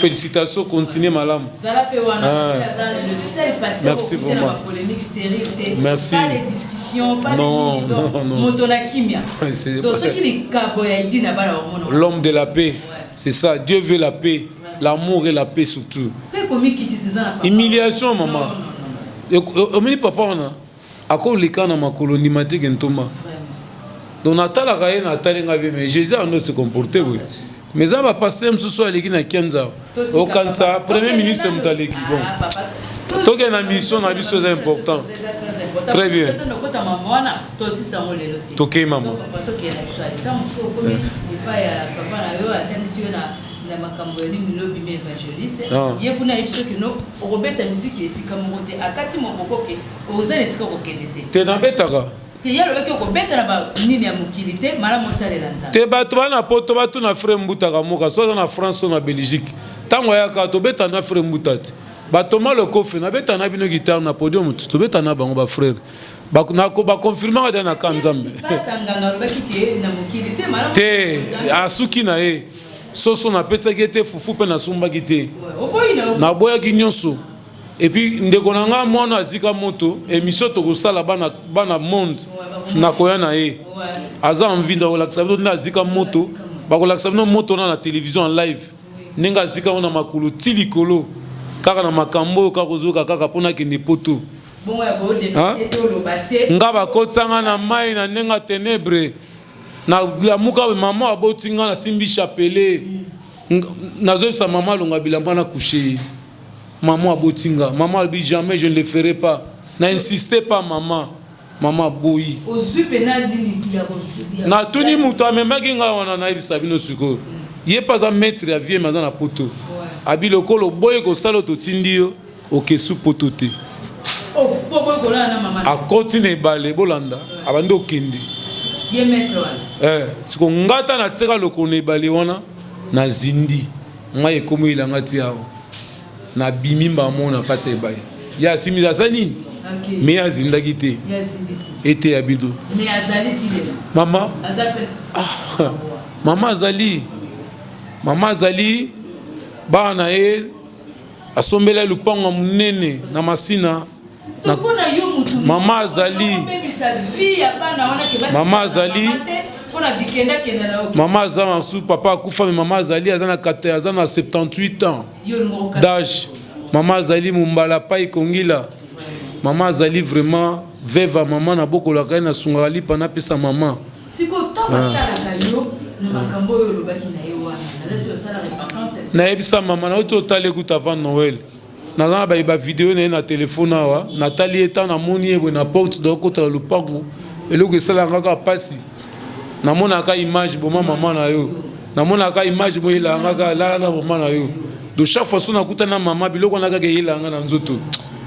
félicitations continuez madame zala pe wana le seul pasteur merci vraiment polémique stérile merci pas de discussion pas de motona kimia donc ce qui les kaboya Edi Nabala l'homme de la paix c'est ça Dieu veut la paix l'amour et la paix surtout humiliation maman omini papa ona ako likana makolo ndimate Ntoma donc natala kaye natali ngabe mais Jésus a se comporter oui mais ça va passer même ce soir les na Kianza au Kansa premier ministre mutaleki bon toke na mission na biso c'est important très bien toke maman na makambo ya nini lobi me évangéliste ye kuna yebiso que no robeta musique esika mokote akati mokokoke ozana esika kokende te na betaka te yalo baki okobeta na ba nini ya mokili te malamu osalela nzambe te bato bana poto bato na frère mbutaka moka soit na France ou na Belgique tango yaka to beta na frère mbutati bato malo kofe na beta na bino guitare na podium to beta na bango ba frère ba confirmer na kanzambe batanganga baki te na mokili te malamu te asuki na ye soso na pesa gete fufu pe na sumba gite na boya kinyonso et puis ndeko nanga mwana azika moto émission to ko sala bana monde na koya na ye aza envie de la savoir na azika moto ba ko la savoir moto na télévision en live nenga azika ona makulu tilikolo kaka na makambo ka kozoka kaka pona ke ne poto bon ya bo de nga ba kotsanga na mai na nenga ténèbre na la muka maman abotinga na simbi chapelet nazo sa maman longa bilamba na coucher maman abotinga maman dit jamais je ne le ferai pas n'insistez pas maman boyi ozui penal nini na tuni muto amemaki nga wana na ibisa bino suko ye pas un maître ya vie maza na poto abi lokolo boye ko salo to tindio okesu poto te oh boye ko la na maman a continue balé bolanda abandi okende ye maître wana siko ngata na tseka lokone balé wana na zindi nga ekomo ilanga ti awo na bimimba mona kati ebaye ya simiza sani mais azindaki te ete ya bido mais azali ti mama mama azali bana ye asombela lupango munene na masina mama azali mama azama sous papa akufa mais mama azali azana 78 ans d'âge mama azali mumbala pai kongila mama azali vraiment veuve maman na bokola kai na sunga lipa na pesa mama siko tata kayo na makambo yo lobaki na yo wana na sio sala repentance na ebisa mama na oto tale kuta avant Noël na za ba vidéo na téléphone awa na tali eta na moni ebo na porte do kota lupango eloko esala ngaka pasi na mona ka image boma mama na yo namonaka image mo ilanga la na mama na yo de chaque fois so nakuta na mama biloko na kaka ilanga na nzoto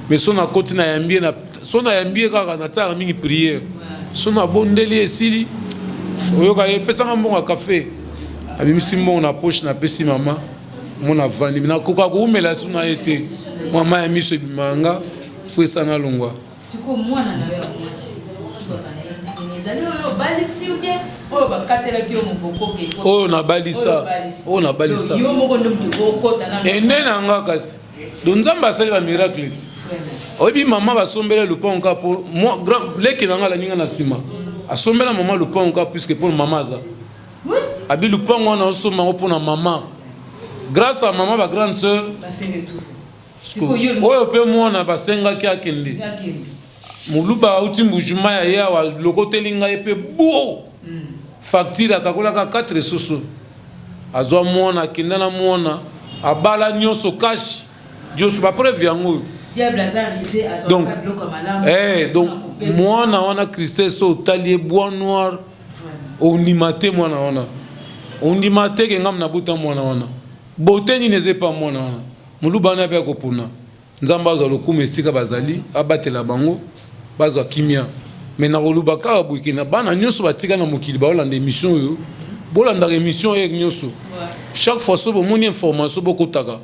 mais so na koti na yambie na so na yambie kaka na tsaka mingi prière so na bondeli esili oyoka epesanga mbongo café abimisi mbongo na poche na pesi mama mona vandi na koka kuumela so na ete mama ya miso bimanga fuesa na longwa siko mwana na yo mwasi ezali oyo balisi ou bien oyo bakatelaki yo moboko ke oyo nabalisa yo moko ndo mutu okota na ende na nga kasi do nzambe asali ba miracle ti oyebi mama basombela lupango ka po leki na nga la ninga na nsima asombela mama lupango ka puisque pour mama aza abi lupango wana osomba ngo mpona mama grâce à mama ba grande sœur oyo mpe mwana basengaki akende moluba auti mbujuma ya ye awa lokoteli ngai mpe bo facture akakolaka 4 soso azwa mwana akenda na mwana abala nyonso kashi nyonso bapreuve yango donc mwana wana Christelle so otali ye bois noir ondima te mwana wana ondima te ke ngam na buta mwana wana bote nini eze pa mwana wana moluba wana mpe akopuna nzambe azwa lokumu esika bazali abatela bango bazwa kimia mais na koluba kaka boyeke na bana nyonso batika na mokili baolanda émission oyo bolandaka émission oyo nyonso chaque fois so bomoni information bokotaka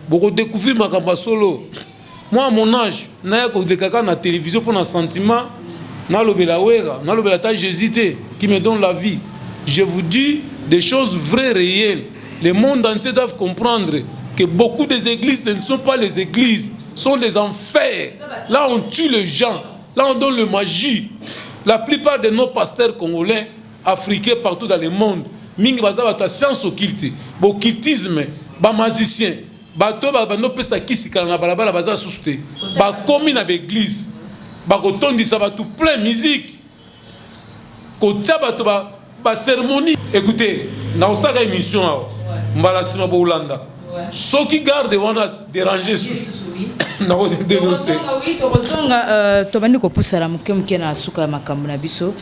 bokodécouvrir makambo ya solo. Moi à mon âge naya kodekaka na télévision pour un sentiment nalobela wera nalobela ta Jésus qui me donne la vie. Je vous dis des choses vraies, réelles. Le monde entier doit comprendre que beaucoup des églises, ce ne sont pas les églises, sont les enfers. Là, on tue les gens. Là, on donne le magie. La plupart de nos pasteurs congolais, africains, partout dans le monde, mingi baza bata science occulte, occultisme, ba magicien, bato ba no pesa kisikala na balabala baza susute, ba komi na l'église, ba kotondisa bato plein musique. Kotia bato ba cérémonie. Écoutez, na osaka émission awa, mbala sima bo Ulanda. Ceux qui gardent wana déranger sous na ko dénoncer. Oui, tozonga tobandi ko pusala muke na suka makambo na biso.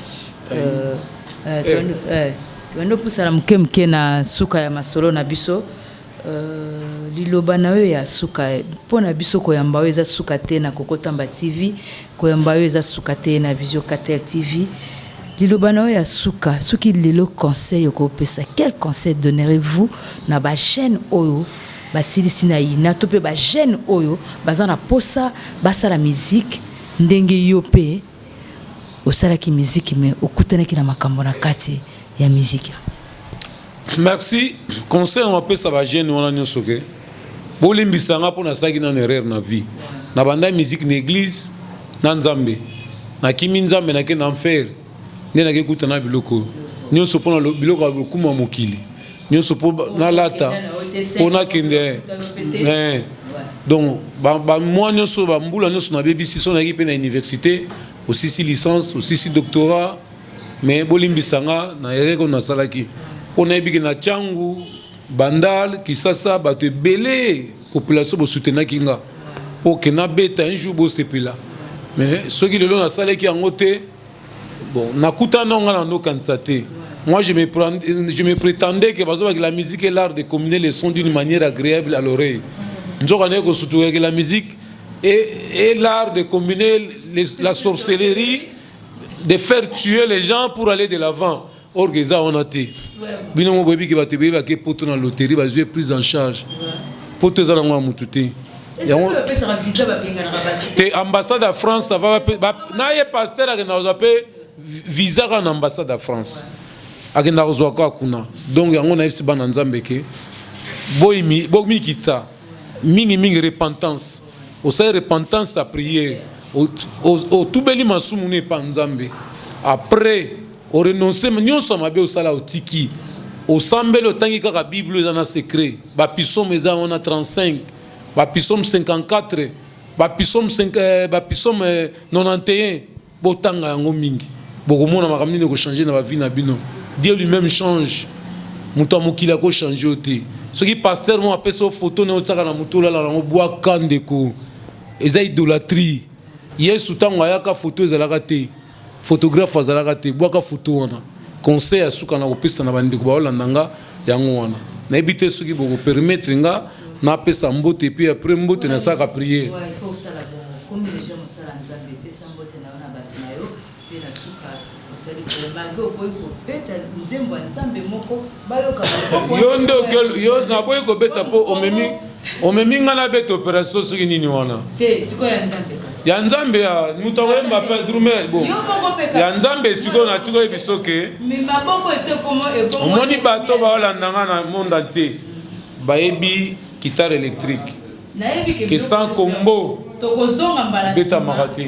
Tobandi pusala muke na suka ya masolo na biso. Liloba na yo ya suka pona biso ko yamba yo eza suka te na Kokotamba TV, ko yamba yo eza suka te na Vision 4 TV. Liloba na yo ya suka, soki lelo conseil ko pesa, quel conseil donnerez-vous na ba chaîne oyo basilisi na ina to pe ba jeune oyo bazana posa basala musique ndenge yo pe osala ki musique mais okutana ki na makambo na kati ya musique. Merci. Conseil on appelle ça ba jeune wana nyosoke. Bolimbisanga pona saki na erreur na vie. Na banda musique na église na nzambe. Na kimi nzambe na ke na enfer. Ndena ke kutana biloko. Nyoso pona biloko abukuma mokili. Nyoso po na lata. On a kende donc moi nyoso ba mbula nyoso na BBC so na kipe na université aussi si licence aussi si doctorat mais bolimbisanga na ereko na salaki on a bigi na changu bandal kisasa ba te belé population bo soutenir kinga pour que na beta un jour bo sepela mais ceux qui le long na salaki en côté bon nakuta nonga na no kansate. Moi, je me prétendais que la musique est l'art de combiner les sons d'une manière agréable à l'oreille. Que la musique est l'art de combiner la sorcellerie, de faire tuer les gens pour aller de l'avant. Or, on a été. Bino baby qui va te payer, qui peut dans la loterie, va jouer plus en charge. Pour te faire un moutouté. Ambassade de France, ça va. Naïe pasteur qui n'a pas visa en ambassade de France. Agenda rozwaka kuna donc yango na yebisi bana nzambe ke boyimi kitsa mingi repentance osai repentance à prière au tubeli masumu ne pa nzambe après o renoncer nyonso mabe osala otiki osambelo tangi kaka bible ezana secret ba psaume eza on a 35 ba psaume 54 ba psaume 5 ba psaume 91 botanga yango mingi bokomona makamni ne ko changer na ba vie na bino. Dieu lui-même change. Mouta mokila ko changer oté. Ce qui pasteur mo appelle so photo na otaka na mutola la ngo bois kandeko. Eza idolâtrie. Yesu tango ayaka photo ezalaka te. Photographe azalaka te. Bois ka photo wana. Conseil asuka na kopesa na bandeko ba olandanga yango wana nayebi te soki bokopermettre nga napesa mbote puis après mbote nasaka priere yo nde yo naboyi kobeta mpo omemi nga na beta opération soki nini wana ya nzambe ya mutu akoyemba pe drume bon ya nzambe sikoyo natiki oyebi soke omoni bato baolanda nga na monde entier bayebi guitare électrique ke sans kombo betamaka te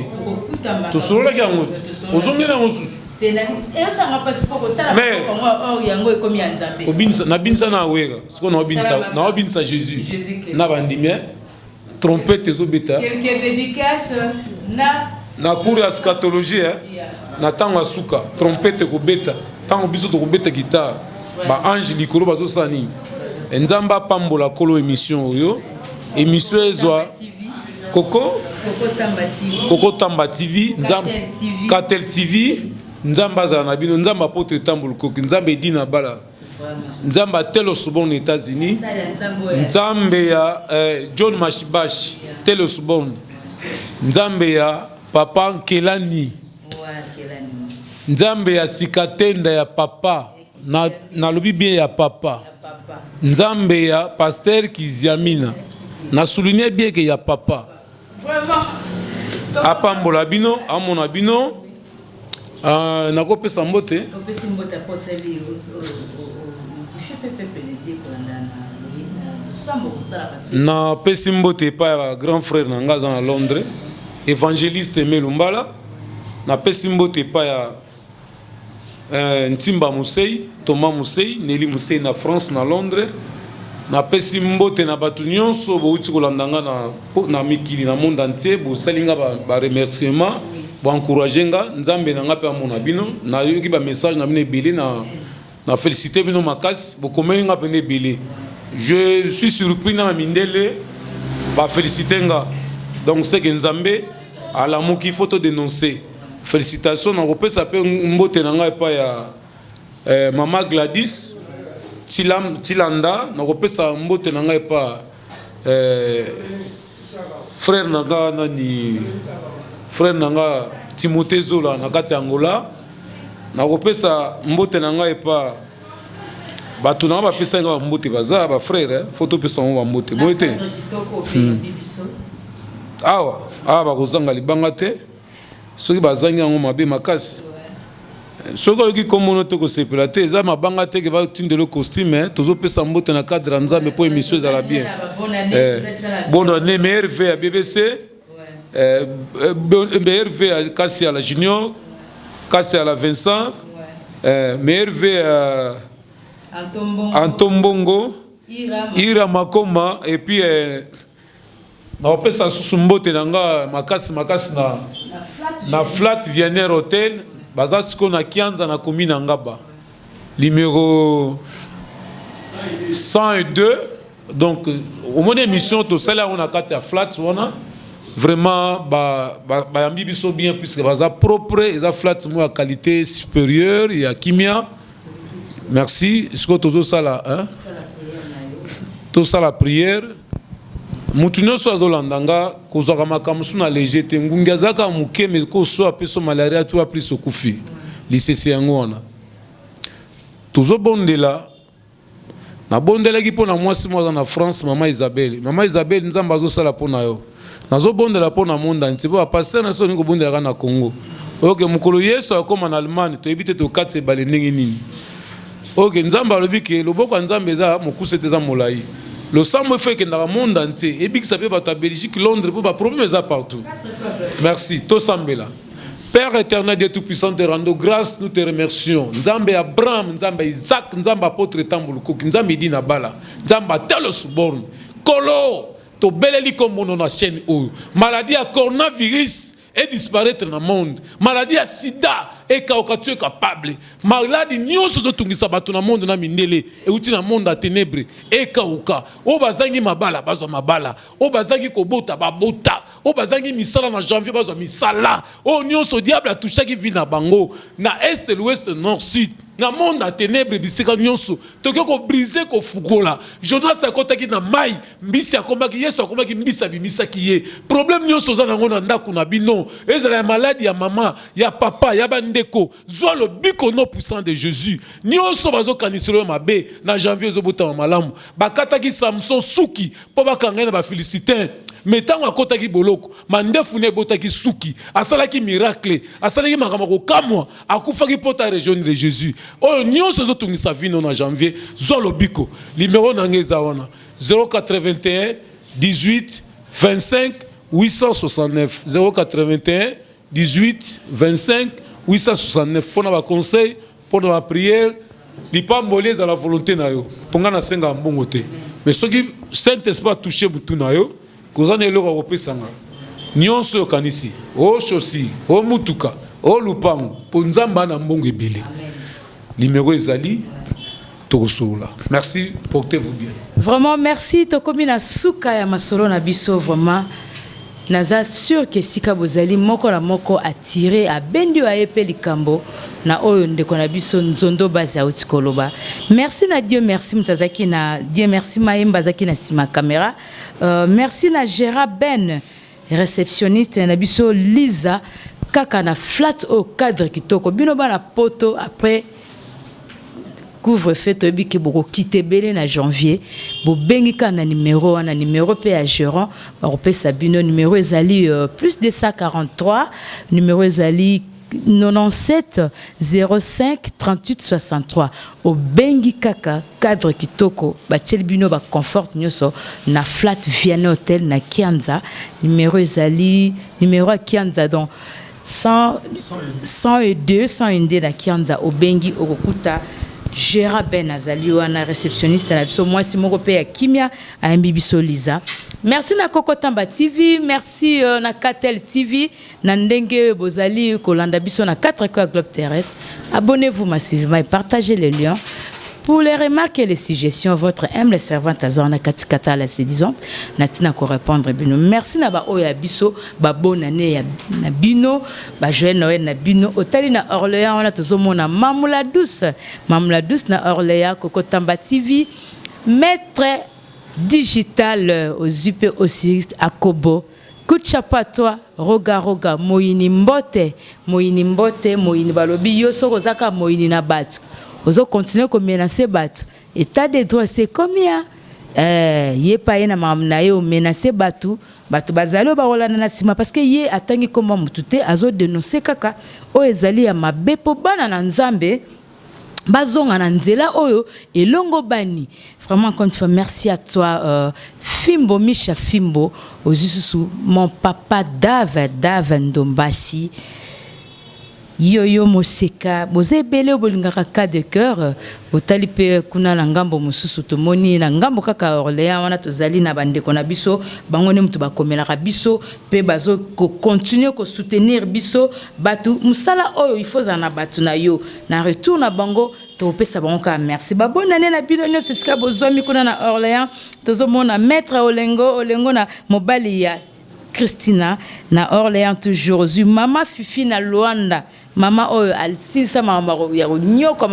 tosololaki yango te ozongeli yango susu nabinisa na awera sikoyo naobinisa jésus na bandimie trompete ezobeta na cour ya scatologie na ntango ya suka trompete kobeta ntango biso tokobeta gitare baange likolo bazosala nini nzambe apambola kolo émission oyo émission ezwa Koko Tamba TV Katel TV nzambe azala na bino nzambe apotre tambolo koki nzambe edina bala nzambe atelo subon na États-Unis nzambe ya John Mashibashi telo subon nzambe ya papa Kelani nzambe ya Sikatenda ya papa na lobi bien ya papa nzambe ya pasteur Kiziamina na souligner bien que ya papa apambola bino amona bino nakopesa mbote na pesi mbote pa ya grand frère na nga na Londres évangéliste Melumbala na pesi mbote pa ya Ntimba Musei Thomas Musei Nelly Musei na France na Londres na pesi mbote na batu nyonso bouti kolandanga na mikili na monde entier bo salinga ba remerciement bo encourager nga nzambe na nga pe amona bino na yoki ba message na bino ebele na féliciter bino makasi bo komeli nga pe ebele je suis surpris na mindele ba féliciter nga donc c'est que nzambe ala moki photo dénoncer félicitations na kopesa pe mbote na nga pa ya mama Gladys Tilanda nakopesa mbote na ngai pa frère nanga nani frère nanga Timothée Zola na kati Angola nakopesa mbote na ngai pa bato na bapesa nga mbote baza ba frère photo pesa ngo mbote boyete awa bakozanga libanga te soki bazangi yango mabe makasi soki oyoki komono te kosepela te eza mabanga te ke batinde le costume tozopesa mbote na cadre nzambe mpo émission ezala bien bonne année meilleur vœu à BBC meilleur vœu à kasi à la Junior kasi à la Vincent meilleur vœu à Antombongo Ira Makoma et puis naopesa susu mbote na nga makasi na Flat Vienner Hotel baza siko na Kianza na commune Ngaba numéro 102 donc au moins émission to sala on a kati ya Flat wana vraiment ba yambi biso bien puisque baza propre et za Flat mo ya qualité supérieure ya kimia merci siko tozo sala hein to sala prière mutu nyonso azolandanga kozwaka makambo so na léger te ngungi azaka moke me koso apeso malaria to aplis okufi lisese yango wana tozobondela nabondelaki mpo na mwasi moko aza na France mama Isabelle nzambe azosala mpo na yo nazobondela mpo na monde entier mpo bapaster na so olingi kobondelaka na Congo oke mokolo Yesu akoma na Allemagne toyebi te tokatisa ebale ndenge nini oke nzambe alobi ke loboko ya nzambe eza mokuse te eza molai le sang fait que dans le monde entier et puis ça peut être à Belgique, Londres, pour pas problème ça partout. Merci. Tout sambela. Père éternel Dieu tout-puissant, te rendons grâce, nous te remercions. Nzambe Abraham, Nzambe Isaac, Nzambe apôtre Tambuluko, Nzambe Dina Bala, Nzambe Telo Suborn, Kolo, to beleli comme on a chaîne ou maladie à coronavirus et disparaître dans le monde. Maladie à sida et tu es capable. Maladie nyonso zo tungisa bato na monde na mindele et uti na monde à ténèbres et kauka. O bazangi mabala bazo mabala. O bazangi kobota babota. O bazangi misala na janvier bazo misala. O nyonso diable a touché qui vit na bango na est l'ouest nord sud. na monde à ténèbres bisika nyonso toke ko briser ko fugola Jonas akotaki na mai mbisi akombaki Yesu akombaki mbisa bimisa kiye problème nyonso za nango na ndako na bino ezala ya maladie ya mama ya papa ya bandeko zwa le biko no puissant de Jésus nyonso bazo kaniselo mabe na janvier ezobota malamu bakataki Samson suki po bakanga na ba Philistins mais tango akotaki boloko mandefu ne botaki suki asalaki miracle asalaki makambo ko kamwa akufaki pota région de Jésus o nyonso zotungisa vino na janvier zo lobiko numéro nangeza wana 081 18 25 869 081 18 25 869 pona ba conseil pona ba prière lipamboli za la volonté na yo ponga na senga mbongo te mais soki Saint-Esprit toucher mutu na yo kozana eloko kopesanga nyonso yo kanisi o chosi o mutuka o lupango po nzamba na mbongo ebele numéro ezali tokosola merci portez-vous bien vraiment merci tokomi na suka ya masolo na biso vraiment naza sûr que sika bozali moko na moko attiré a bendio a epe likambo na oyo ndeko na biso nzondo basi ya utikoloba merci na Dieu merci mutazaki na Dieu merci maemba zaki na sima caméra merci na Gérard Ben réceptionniste na biso Lisa kaka na flat au cadre kitoko bino ba na poto après couvre-feu tobi ki boko kite belé na janvier bo bengika na numéro pe à gérant ba pesa bino numéro ezali plus de 143 numéro ezali 97 05 38 63 au bengi kaka cadre kitoko ba bino ba confort nyoso na flat Vianney Hotel na Kianza numéro ezali numéro à Kianza donc 102 101 na Kianza au bengi okukuta Gérard Ben azali wana réceptionniste na biso moi si moko pe ya kimia a mbibiso Lisa merci na Kokotamba TV merci na Katel TV na ndenge bozali kolanda biso na 4 coins globe terrestre abonnez-vous massivement et partagez les liens pour les remarques et les suggestions votre humble servante Azana Katikata la sédison natina ko répondre bino merci na ba oya biso ba bonne année ya na bino ba joyeux Noël na bino otali na Orléans on a tozomona Mamoula douce na Orléans Kokotamba TV maître digital aux UP aussi à Kobo coup de chapeau à toi roga moyini mbote moyini balobi yo soko zaka moyini na batu ozo continuer ko menacer batu état de droit c'est combien yé pa yena mamna yo menacer batu bazalo ba rolana na sima parce que yé atangi comme mutute azo dénoncer kaka o ezali ya mabe po bana na nzambe bazonga na nzela oyo elongo bani vraiment quand tu fais merci à toi Fimbo Misha Fimbo ozusu mon papa Dave Ndombasi Yoyo Moseka boze bele bolingaka ka de cœur botali pe kuna na ngambo mosusu to moni na ngambo kaka Orléans wana tozali na bandeko na biso bango ne mutu bakomela biso pe bazo ko continuer ko soutenir biso batu musala oyo il faut na batu na yo na retour na bango to pesa bango ka merci ba bonne année na bino nyonso sika bozomi kuna na Orléans tozomona maître Olengo na mobali ya Christina na Orléans toujours mama Fifi na Luanda mama oyo alsisa mama ya nyoko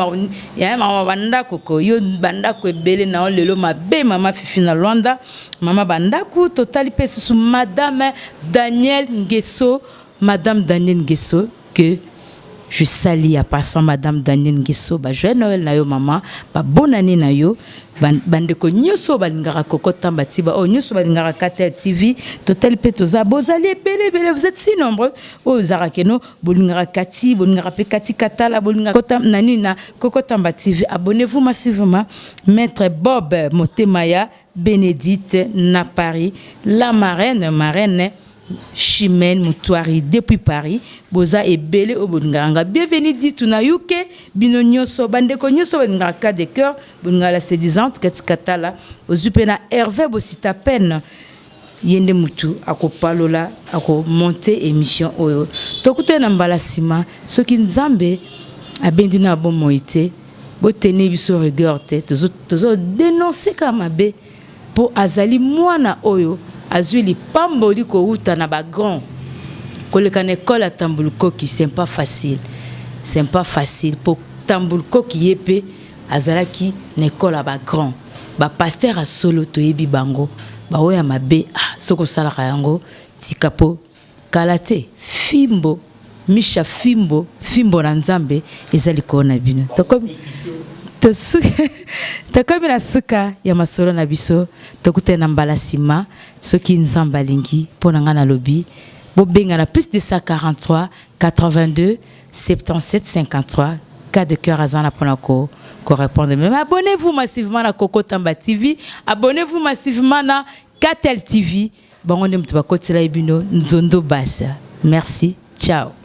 ya mama bandako ko yo bandako ebele na lelo mabe mama Fifi na Luanda mama bandako totali pesa su madame Daniel Ngeso que je salue à passant madame Daniel Ngeso ba joyeux Noël na yo mama ba bonne année na yo bandeko nyoso balingara Kokotamba tiba o nyoso balingara Katel TV total petoza bozali bele vous êtes si nombreux o zarakeno bolingara Kati bolingara pe Kati Katala bolingara Kotam nani na Kokotamba TV abonnez-vous massivement maître Bob Motemaya Bénédicte na Paris la marraine Chimène Moutouari depuis Paris boza ebele obonganga bienvenue dit na yuke bino nyoso bandeko nyoso ngaka ka de cœur bongala séduisante Katikatala ozupena Hervé Bosita peine yende mutu akopalola ako monter émission oyo tokute na mbala sima soki nzambe abendi na bon moité botene biso rigueur te tozo dénoncer kamabe pour azali mwana oyo azuli pamboli ko uta na ba grand koleka na école à Tambulukoki c'est pas facile pour tambulko ki yepe azalaki nekola ba grand ba pasteur a solo to yebi bango ba oya mabe soko sala yango tikapo kalate fimbo misha fimbo na nzambe ezali kona bino takomi na suka ya masolo na biso tokutena mbala sima soki nzamba lingi pona ngana lobi bobenga na plus de 143 82 77 53 cas de cœur azana pona ko répondre. Mais abonnez-vous massivement à Coco Tamba TV, abonnez-vous massivement à Katel TV. Bon, on est un petit peu Nzondo Bassa. Merci, ciao.